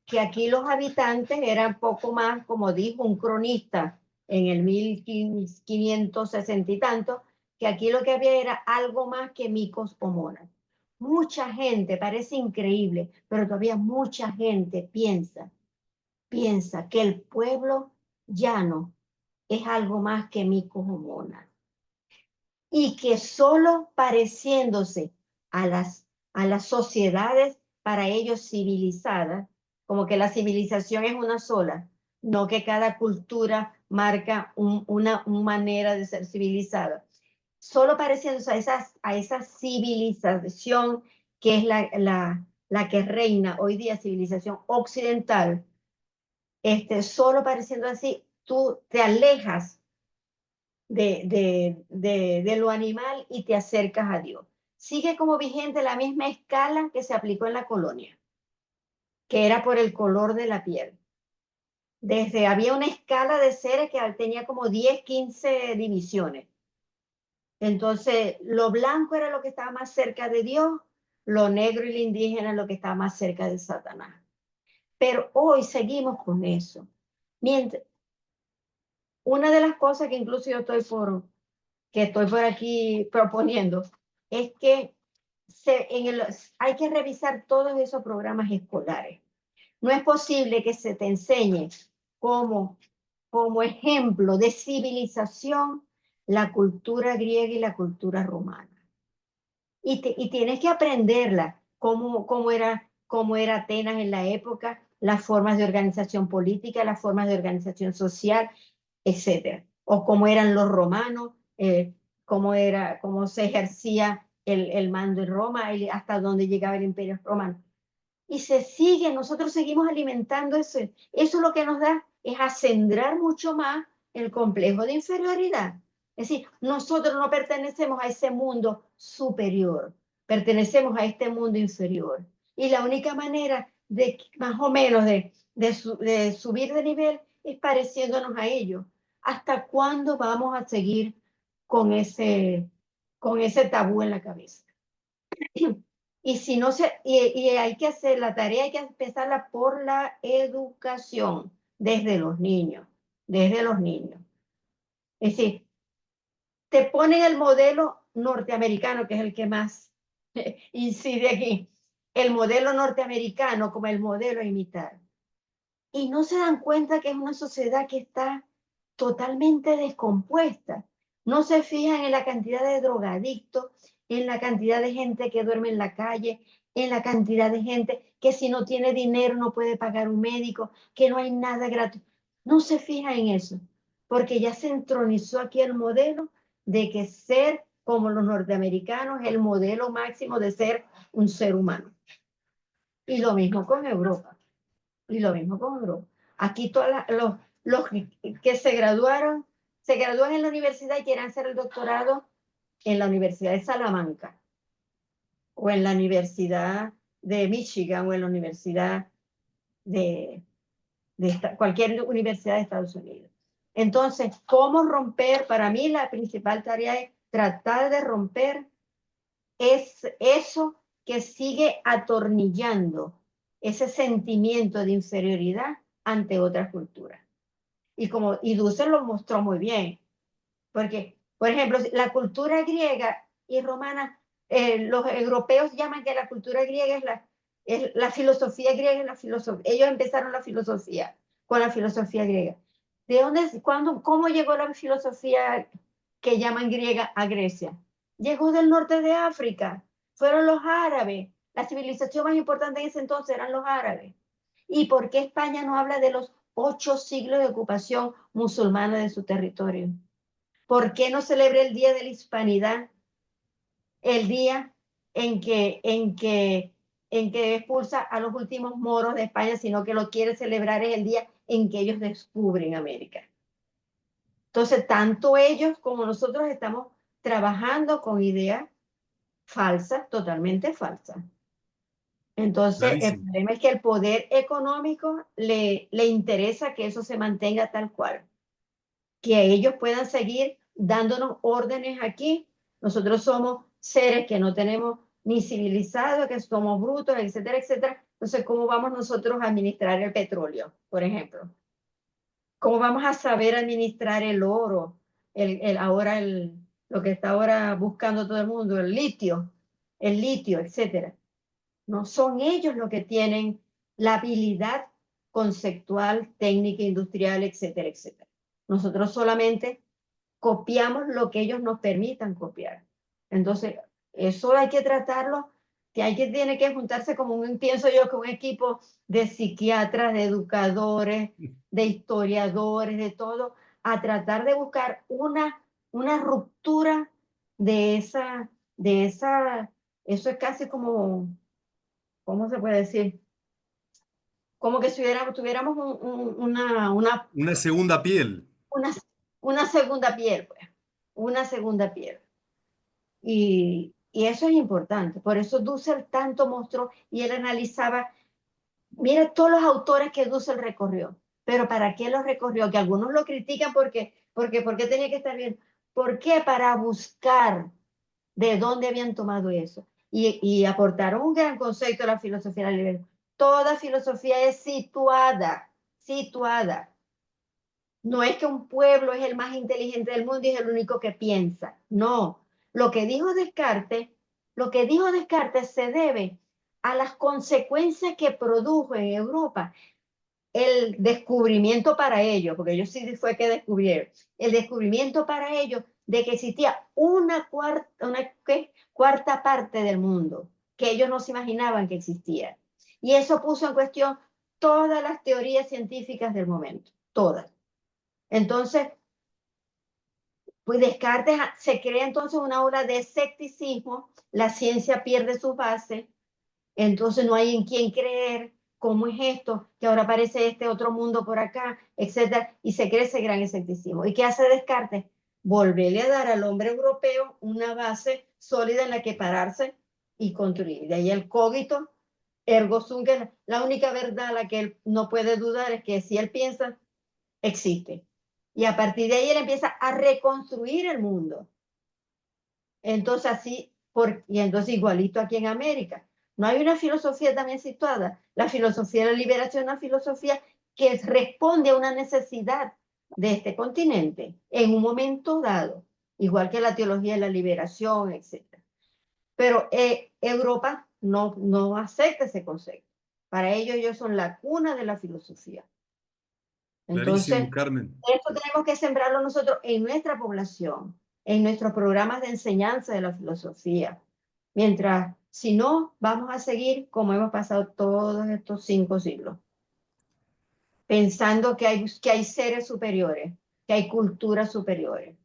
que aquí los habitantes eran poco más, como dijo un cronista en el 1560 y tanto, que aquí lo que había era algo más que micos o monas. Mucha gente, parece increíble, pero todavía mucha gente piensa que el pueblo llano es algo más que micos o monas. Y que solo pareciéndose a las sociedades para ellos civilizadas, como que la civilización es una sola, no que cada cultura marca una manera de ser civilizada. Solo pareciéndose a esa civilización que es la que reina hoy día, civilización occidental, solo pareciendo así, tú te alejas de lo animal y te acercas a Dios. Sigue como vigente la misma escala que se aplicó en la colonia, que era por el color de la piel. Había una escala de seres que tenía como 10, 15 divisiones. Entonces, lo blanco era lo que estaba más cerca de Dios, lo negro y lo indígena lo que estaba más cerca de Satanás. Pero hoy seguimos con eso. Una de las cosas que incluso yo estoy por aquí proponiendo es que hay que revisar todos esos programas escolares. No es posible que se te enseñe como ejemplo de civilización la cultura griega y la cultura romana. Y tienes que aprenderla, cómo era Atenas en la época, las formas de organización política, las formas de organización social, etcétera. O cómo eran los romanos, cómo se ejercía el mando en Roma, hasta dónde llegaba el imperio romano. Y nosotros seguimos alimentando eso. Eso lo que nos da es acendrar mucho más el complejo de inferioridad. Es decir, nosotros no pertenecemos a ese mundo superior, pertenecemos a este mundo inferior. Y la única manera de, más o menos, de subir de nivel es pareciéndonos a ellos. ¿Hasta cuándo vamos a seguir con ese tabú en la cabeza? Y si no y hay que hacer la tarea, hay que empezarla por la educación, desde los niños, Es decir, te ponen el modelo norteamericano, que es el que más incide aquí, el modelo norteamericano como el modelo a imitar. Y no se dan cuenta que es una sociedad que está totalmente descompuesta. No se fijan en la cantidad de drogadictos, en la cantidad de gente que duerme en la calle, en la cantidad de gente que si no tiene dinero no puede pagar un médico, que no hay nada gratuito. No se fija en eso, porque ya se entronizó aquí el modelo de que ser como los norteamericanos es el modelo máximo de ser un ser humano. Y lo mismo con Europa. Aquí todos los que se gradúan en la universidad y quieren hacer el doctorado en la Universidad de Salamanca o en la Universidad de Michigan o en la Universidad cualquier universidad de Estados Unidos. Entonces, ¿cómo romper? Para mí la principal tarea es tratar de romper eso que sigue atornillando ese sentimiento de inferioridad ante otras culturas. Y Dussel lo mostró muy bien, porque, por ejemplo, la cultura griega y romana, los europeos llaman que la cultura griega es la filosofía griega, ellos empezaron la filosofía con la filosofía griega. ¿De dónde, cómo llegó la filosofía que llaman griega a Grecia? Llegó del norte de África, fueron los árabes. La civilización más importante en ese entonces eran los árabes. ¿Y por qué España no habla de los 8 siglos de ocupación musulmana de su territorio? ¿Por qué no celebra el Día de la Hispanidad, el día en que expulsa a los últimos moros de España, sino que lo quiere celebrar es el día en que ellos descubren América? Entonces, tanto ellos como nosotros estamos trabajando con ideas falsas, totalmente falsas. Entonces, el Clarísimo. problema es que el poder económico le interesa que eso se mantenga tal cual, que ellos puedan seguir dándonos órdenes aquí. Nosotros somos seres que no tenemos ni civilizados, que somos brutos, etcétera, etcétera. Entonces, ¿cómo vamos nosotros a administrar el petróleo, por ejemplo? ¿Cómo vamos a saber administrar el oro? Lo que está ahora buscando todo el mundo, el litio, etcétera. No son ellos los que tienen la habilidad conceptual, técnica, industrial, etcétera, etcétera. Nosotros solamente copiamos lo que ellos nos permitan copiar. Entonces, eso hay que tratarlo, tiene que juntarse pienso yo, con un equipo de psiquiatras, de educadores, de historiadores, de todo, a tratar de buscar una ruptura de esa, eso es casi como, ¿cómo se puede decir? Como que si tuviéramos Una segunda piel. una, una segunda piel, pues, una segunda piel. Y eso es importante. Por eso Dussel tanto mostró y él analizaba, mira todos los autores que Dussel recorrió, pero ¿para qué los recorrió? Que algunos lo critican ¿por qué tenía que estar bien? ¿Por qué? Para buscar de dónde habían tomado eso. Y aportaron un gran concepto a la filosofía de la liberación. Toda filosofía es situada. No es que un pueblo es el más inteligente del mundo y es el único que piensa. No. Lo que dijo Descartes se debe a las consecuencias que produjo en Europa el descubrimiento para ellos, porque ellos sí fue que descubrieron, el descubrimiento para ellos de que existía una cuarta parte del mundo que ellos no se imaginaban que existía. Y eso puso en cuestión todas las teorías científicas del momento, todas. Entonces, pues Descartes se crea entonces una ola de escepticismo, la ciencia pierde su base, entonces no hay en quién creer, cómo es esto, que ahora aparece este otro mundo por acá, etcétera, y se crea ese gran escepticismo. ¿Y qué hace Descartes? Volverle a dar al hombre europeo una base sólida en la que pararse y construir. De ahí el cogito, ergo sum, que la única verdad a la que él no puede dudar es que si él piensa, existe. Y a partir de ahí él empieza a reconstruir el mundo. Entonces entonces igualito aquí en América. No hay una filosofía también situada. La filosofía de la liberación es una filosofía que responde a una necesidad de este continente en un momento dado, igual que la teología de la liberación, etc. Pero Europa no acepta ese concepto. Para ellos son la cuna de la filosofía. Clarísimo, Entonces, Carmen. esto tenemos que sembrarlo nosotros en nuestra población, en nuestros programas de enseñanza de la filosofía. Mientras, si no, vamos a seguir como hemos pasado todos estos 5 siglos, pensando que hay seres superiores, que hay culturas superiores.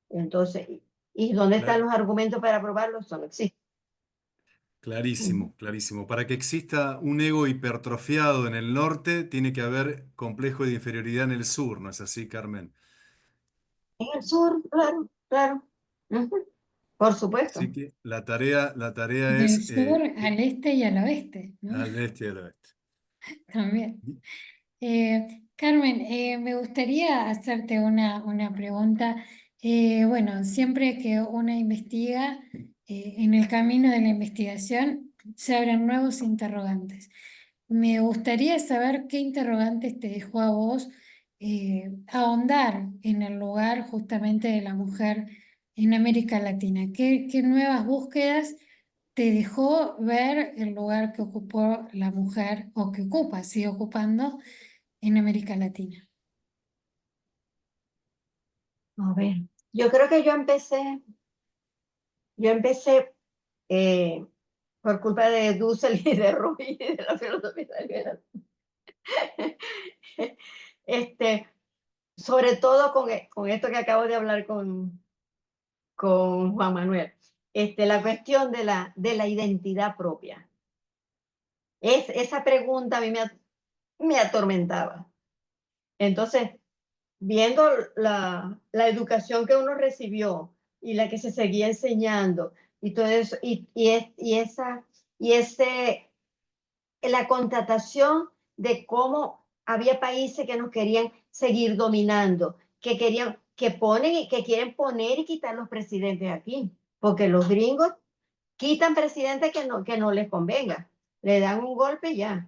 Entonces, ¿y dónde están los argumentos para probarlo? Eso no existe. Clarísimo, clarísimo. Para que exista un ego hipertrofiado en el norte, tiene que haber complejo de inferioridad en el sur, ¿no es así, Carmen? En el sur, claro, claro. Ujú. Por supuesto. Así que la tarea Del es sur al este y al oeste, ¿no? al este y al oeste. También. Carmen, me gustaría hacerte una pregunta. Bueno, siempre que uno investiga, en el camino de la investigación se abren nuevos interrogantes. Me gustaría saber qué interrogantes te dejó a vos ahondar en el lugar justamente de la mujer en América Latina. ¿Qué nuevas búsquedas te dejó ver el lugar que ocupó la mujer o que ocupa, sigue ocupando en América Latina? A ver, yo creo que yo empecé por culpa de Dussel y de Rubí y de la filosofía italiana. Sobre todo con esto que acabo de hablar con Juan Manuel, la cuestión de la identidad propia. Esa pregunta a mí me atormentaba. Entonces, viendo la educación que uno recibió y la que se seguía enseñando y todo eso, la constatación de cómo había países que nos querían seguir dominando, que quieren poner y quitar los presidentes aquí, porque los gringos quitan presidentes que no les convenga, le dan un golpe ya,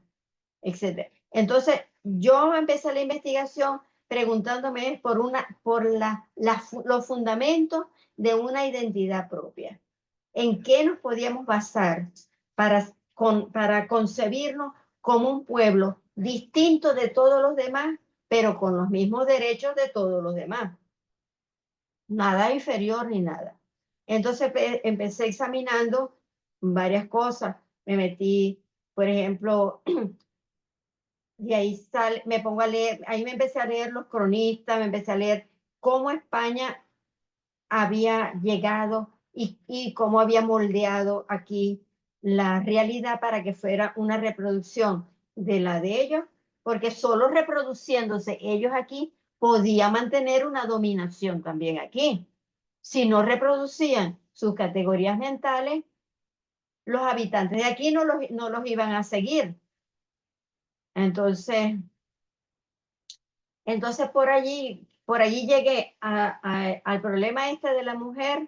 etc. Entonces, yo empecé la investigación preguntándome los fundamentos de una identidad propia. ¿En qué nos podíamos basar para concebirnos como un pueblo distinto de todos los demás, pero con los mismos derechos de todos los demás? Nada inferior ni nada. Entonces empecé examinando varias cosas. Me metí, por ejemplo, de ahí me pongo a leer, ahí me empecé a leer los cronistas, me empecé a leer cómo España había llegado y cómo había moldeado aquí la realidad para que fuera una reproducción de la de ellos, porque solo reproduciéndose ellos aquí podía mantener una dominación también aquí. Si no reproducían sus categorías mentales, los habitantes de aquí no los iban a seguir. Entonces por allí llegué al problema de la mujer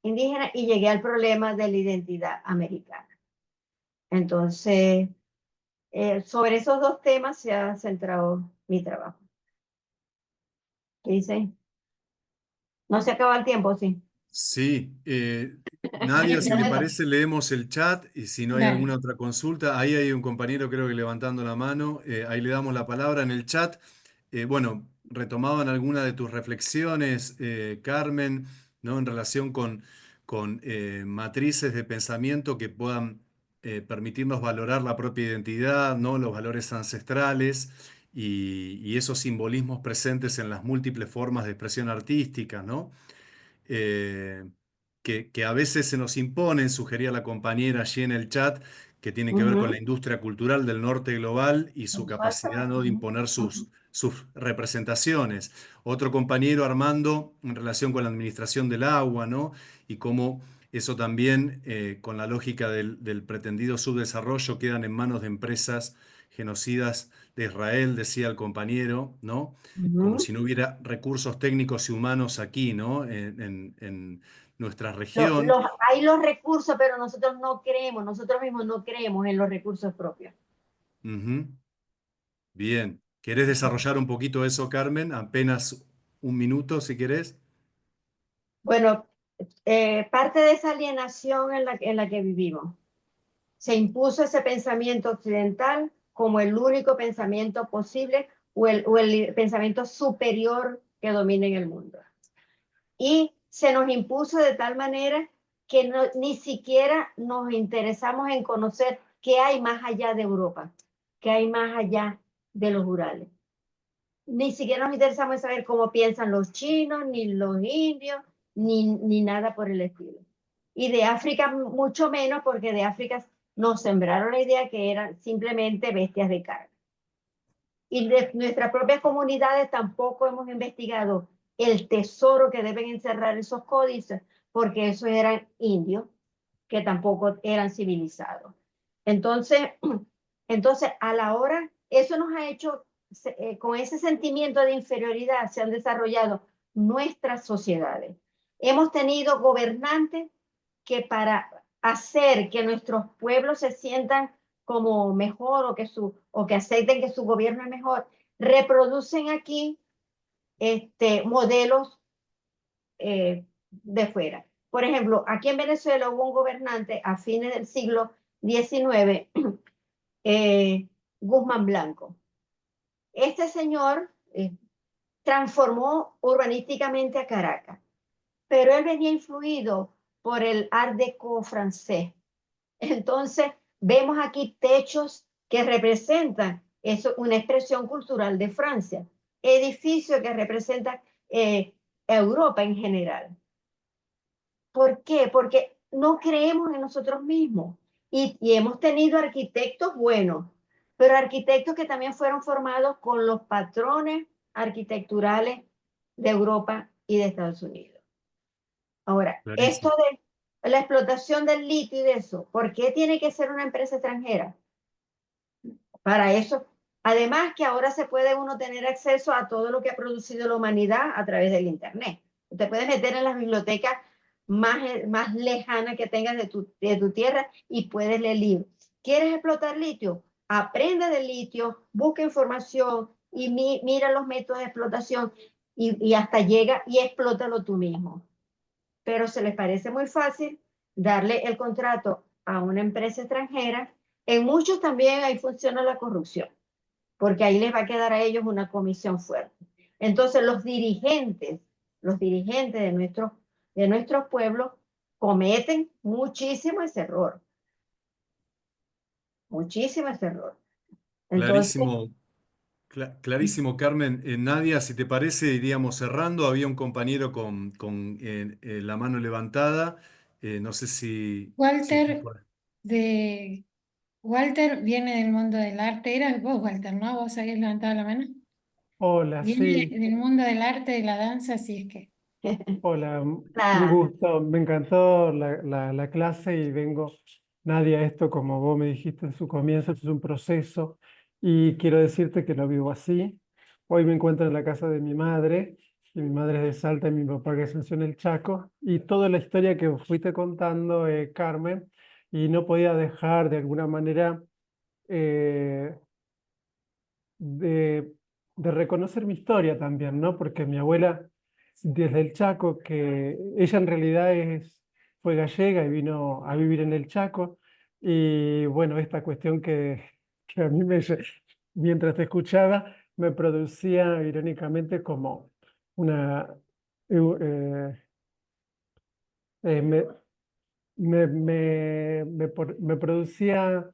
indígena y llegué al problema de la identidad americana. Entonces, sobre esos dos temas se ha centrado mi trabajo. ¿Qué dicen? ¿No se acaba el tiempo? Sí. Sí, Nadia, si te parece, leemos el chat y si no hay Dale. alguna otra consulta, ahí hay un compañero creo que levantando la mano, ahí le damos la palabra en el chat. Bueno, retomaban alguna de tus reflexiones, Carmen, ¿no? En relación con matrices de pensamiento que puedan permitirnos valorar la propia identidad, ¿no? Los valores ancestrales y esos simbolismos presentes en las múltiples formas de expresión artística, ¿no? eh, que a veces se nos imponen, sugería la compañera allí en el chat, que tienen que ver con la industria cultural del norte global y su capacidad, ¿no? de imponer sus representaciones. Otro compañero, Armando, en relación con la administración del agua, ¿no? Y cómo eso también, con la lógica del pretendido subdesarrollo, quedan en manos de empresas genocidas de Israel, decía el compañero, ¿no? Como si no hubiera recursos técnicos y humanos aquí, ¿no? En nuestra región. Hay los recursos, pero nosotros mismos no creemos en los recursos propios. Ujú. Bien. ¿Querés desarrollar un poquito eso, Carmen? Apenas un minuto, si querés. Bueno, parte de esa alienación en la que vivimos, se impuso ese pensamiento occidental como el único pensamiento posible o el pensamiento superior que domina en el mundo. Y se nos impuso de tal manera que ni siquiera nos interesamos en conocer qué hay más allá de Europa, qué hay más allá de los Urales. Ni siquiera nos interesamos en saber cómo piensan los chinos, ni los indios, ni nada por el estilo. Y de África mucho menos, porque de África nos sembraron la idea que eran simplemente bestias de carne. Y de nuestras propias comunidades tampoco hemos investigado el tesoro que deben encerrar esos códices, porque esos eran indios que tampoco eran civilizados. Entonces a la hora, eso nos ha hecho con ese sentimiento de inferioridad se han desarrollado nuestras sociedades. Hemos tenido gobernantes que para hacer que nuestros pueblos se sientan como mejor o que acepten que su gobierno es mejor, reproducen aquí modelos de fuera. Por ejemplo, aquí en Venezuela hubo un gobernante a fines del siglo XIX, Guzmán Blanco. Este señor transformó urbanísticamente a Caracas, pero él venía influido por el Art Deco francés. Entonces, vemos aquí techos que representan eso, una expresión cultural de Francia, edificios que representan Europa en general. ¿Por qué? Porque no creemos en nosotros mismos y hemos tenido arquitectos buenos, pero arquitectos que también fueron formados con los patrones arquitecturales de Europa y de Estados Unidos. Ahora, esto Clarísimo. de la explotación del litio y de eso, ¿por qué tiene que ser una empresa extranjera? Para eso, además que ahora se puede uno tener acceso a todo lo que ha producido la humanidad a través del Internet. Te puedes meter en las bibliotecas más lejanas que tengas de tu tierra y puedes leer libros. ¿Quieres explotar litio? Aprende del litio, busca información y mira los métodos de explotación y hasta llega y explótalo tú mismo. Pero se les parece muy fácil darle el contrato a una empresa extranjera. En muchos también ahí funciona la corrupción, porque ahí les va a quedar a ellos una comisión fuerte. Entonces los dirigentes de nuestros pueblos cometen muchísimo ese error. Muchísimo ese error. Entonces, Clarísimo, clarísimo, Carmen. Nadia, si te parece, iríamos cerrando. Había un compañero con la mano levantada. No sé si está Walter, por... Walter viene del mundo del arte. Eras vos, Walter, ¿no? ¿Vos habías levantado la mano? Hola, Viene sí, del mundo del arte, de la danza, así es que. hola, un la, gusto, me encantó la clase y vengo, Nadia, esto como vos me dijiste en su comienzo, esto es un proceso y quiero decirte que lo vivo así. Hoy me encuentro en la casa de mi madre, y mi madre es de Salta y mi papá que nació en el Chaco, y toda la historia que fuiste contando, Carmen, y no podía dejar de alguna manera eh, de, de reconocer mi historia también, ¿no? Porque mi abuela, desde el Chaco, que ella en realidad fue gallega y vino a vivir en el Chaco, y bueno, esta cuestión que a mí mientras te escuchaba, me producía irónicamente como una... eh, me, me producía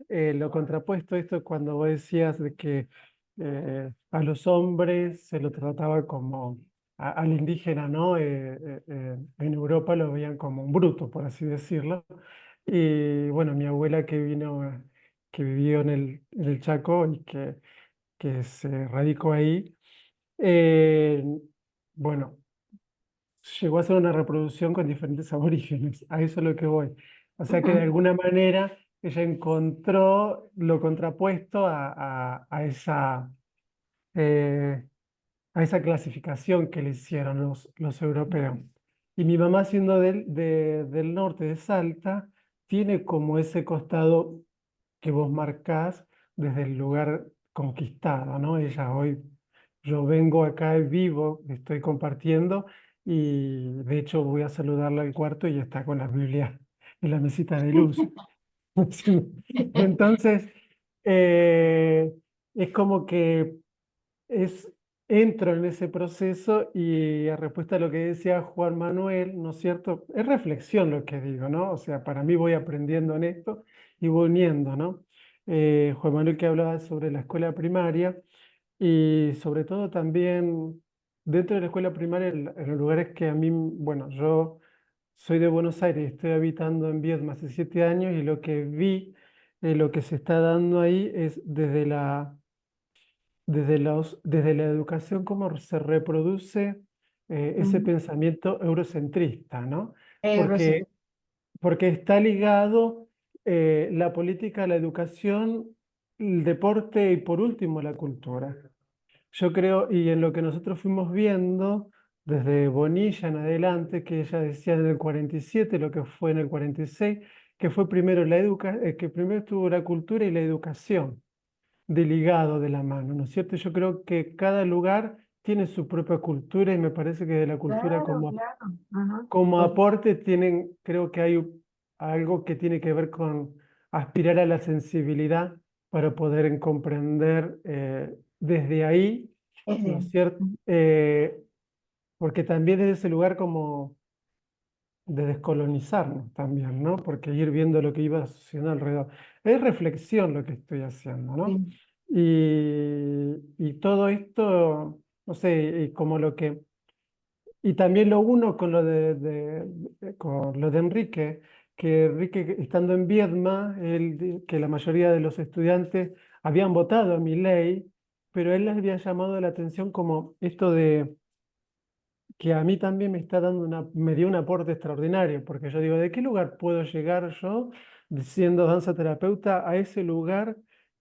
lo contrapuesto esto cuando vos decías de que a los hombres se lo trataba como al indígena, ¿no? En Europa lo veían como un bruto, por así decirlo. Y bueno, mi abuela que vino, que vivió en el Chaco y que se radicó ahí, eh, bueno, llegó a ser una reproducción con diferentes aborígenes, a eso es lo que voy. O sea que de alguna manera ella encontró lo contrapuesto eh, a esa clasificación que le hicieron los europeos. Y mi mamá, siendo del norte de Salta, tiene como ese costado que vos marcás desde el lugar conquistado, ¿no? Ella hoy, yo vengo acá y vivo, estoy compartiendo y de hecho voy a saludarla al cuarto y está con la Biblia en la mesita de luz. Entonces, eh, es como que es, entro en ese proceso y a respuesta a lo que decía Juan Manuel, ¿no es cierto? Es reflexión lo que digo, ¿no? O sea, para mí voy aprendiendo en esto y voy uniendo, ¿no? Juan Manuel que hablaba sobre la escuela primaria y sobre todo también dentro de la escuela primaria, en los lugares que a mí, bueno, yo soy de Buenos Aires, estoy habitando en Viedma hace 7 años y lo que vi, lo que se está dando ahí es desde la educación, cómo se reproduce ese pensamiento eurocentrista, ¿no? Porque, porque está ligado la política a la educación el deporte y por último la cultura. Yo creo, y en lo que nosotros fuimos viendo desde Bonilla en adelante, que ella decía en el 47, lo que fue en el 46, que fue primero que primero estuvo la cultura y la educación de ligado de la mano, ¿no es cierto? Yo creo que cada lugar tiene su propia cultura y me parece que de la cultura Claro, claro. Ajá. como Pues, aporte tienen, creo que hay algo que tiene que ver con aspirar a la sensibilidad para poder comprender desde ahí, es ¿no de- es cierto? Porque también es ese lugar como de descolonizarnos también, ¿no? Porque ir viendo lo que iba sucediendo alrededor. Es reflexión lo que estoy haciendo, ¿no? sí. Y todo esto, no sé, y como lo que... Y también lo uno con lo con lo de Enrique, que Enrique estando en Viedma, que la mayoría de los estudiantes habían votado a Milei, pero él les había llamado la atención como esto de que a mí también me está dando me dio un aporte extraordinario, porque yo digo, ¿de qué lugar puedo llegar yo, siendo danza terapeuta, a ese lugar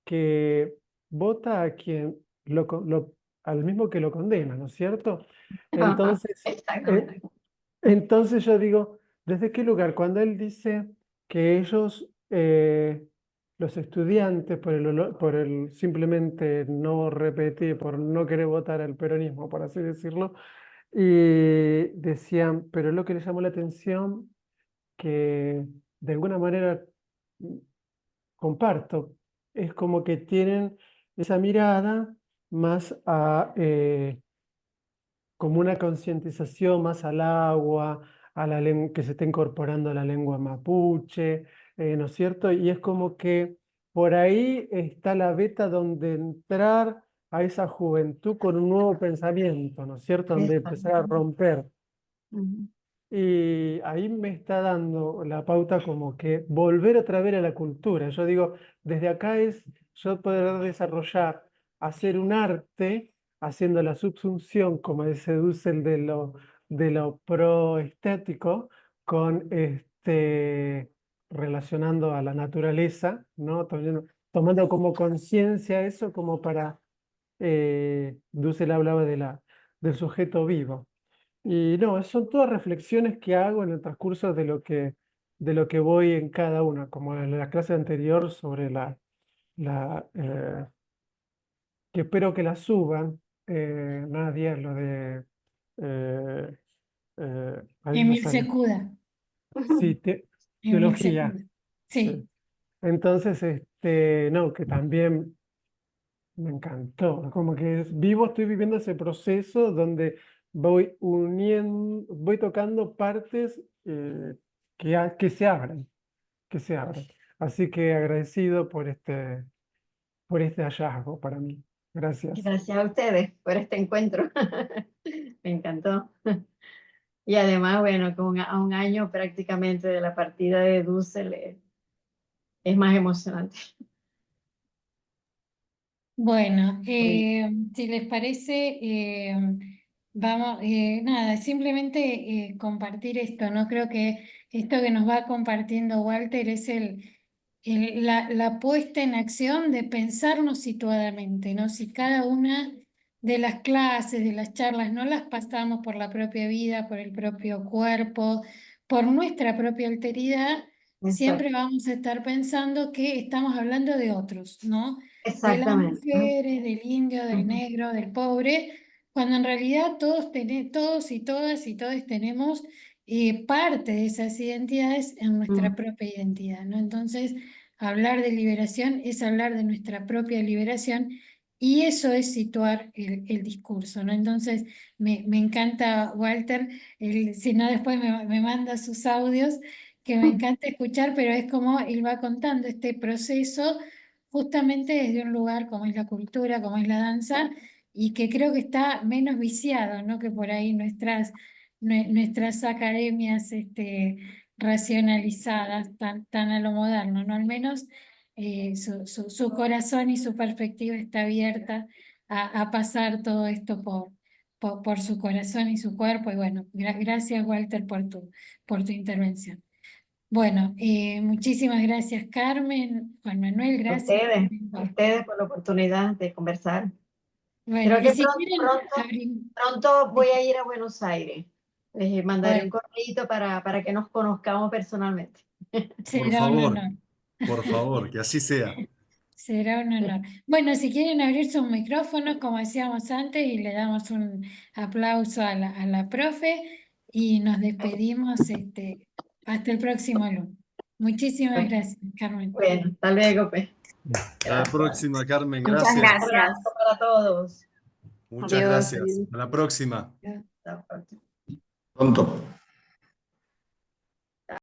que vota a quien al mismo que lo condena, ¿no es cierto? Ajá, Entonces, exactamente. entonces yo digo, ¿desde qué lugar? Cuando él dice que ellos, los estudiantes, por el simplemente no repetir, por no querer votar al peronismo, por así decirlo, y decían, pero lo que les llamó la atención, que de alguna manera mm, comparto, es como que tienen esa mirada más como una concientización más al agua, a la que se está incorporando a la lengua mapuche, ¿no es cierto? Y es como que por ahí está la beta donde entrar a esa juventud con un nuevo pensamiento, ¿no es cierto? Donde empezar a Exactamente. romper. Ujú. Y ahí me está dando la pauta como que volver otra vez a la cultura. Yo digo, desde acá es yo poder desarrollar, hacer un arte, haciendo la subsunción, como dice Dussel, de lo proestético, con relacionando a la naturaleza, ¿no? Tomando como conciencia eso como para, Dussel hablaba del sujeto vivo. Y no, son todas reflexiones que hago en el transcurso de lo que voy en cada una, como en la clase anterior sobre que espero que la suban, Nadia, lo de, eh, ahí no me Emil sale, Secuda, sí, Emil teología, Secuda. sí. Sí. Entonces, no, que también me encantó, como que estoy viviendo ese proceso donde voy uniendo, voy tocando partes que se abren, que se abren. Así que agradecido por este hallazgo para mí. Gracias. Gracias a ustedes por este encuentro. Me encantó. Y además, bueno, a un año prácticamente de la partida de Dussel es más emocionante. Bueno, Muy- si les parece, vamos, nada, simplemente compartir esto, ¿no? Creo que esto que nos va compartiendo Walter es la puesta en acción de pensarnos situadamente, ¿no? Si cada una de las clases, de las charlas, no las pasamos por la propia vida, por el propio cuerpo, por nuestra propia alteridad, siempre Exacto. vamos a estar pensando que estamos hablando de otros, ¿no? De las Exactamente. mujeres, del indio, del Ujú. negro, del pobre, cuando en realidad todos y todas y todos tenemos parte de esas identidades en nuestra Ujú. propia identidad, ¿no? Entonces, hablar de liberación es hablar de nuestra propia liberación y eso es situar el discurso, ¿no? Entonces, me encanta Walter, si no después me manda sus audios, que me encanta escuchar, pero es como él va contando este proceso justamente desde un lugar como es la cultura, como es la danza, y que creo que está menos viciado, ¿no? Que por ahí nuestras academias racionalizadas, tan a lo moderno, ¿no? Al menos su corazón y su perspectiva está abierta a pasar todo esto por su corazón y su cuerpo. Y bueno, gracias Walter por tu intervención. Bueno, muchísimas gracias, Carmen. Juan Manuel, A gracias ustedes, también a por- ustedes por la oportunidad de conversar. Bueno, Creo y que si quieren pronto voy a ir a Buenos Aires. Les mandaré un Bueno, correo para que nos conozcamos personalmente. Por será un favor, honor. por favor, que así sea. Será un honor. Bueno, si quieren abrir sus micrófonos, como decíamos antes, y le damos un aplauso a la profe y nos despedimos hasta el próximo lunes. Muchísimas gracias, Carmen. Bueno, hasta luego, pues. Hasta la Gracias. próxima, Carmen, Muchas gracias. Un gracias. abrazo para todos. Muchas Adiós. gracias. Hasta la próxima. Hasta la próxima. Pronto.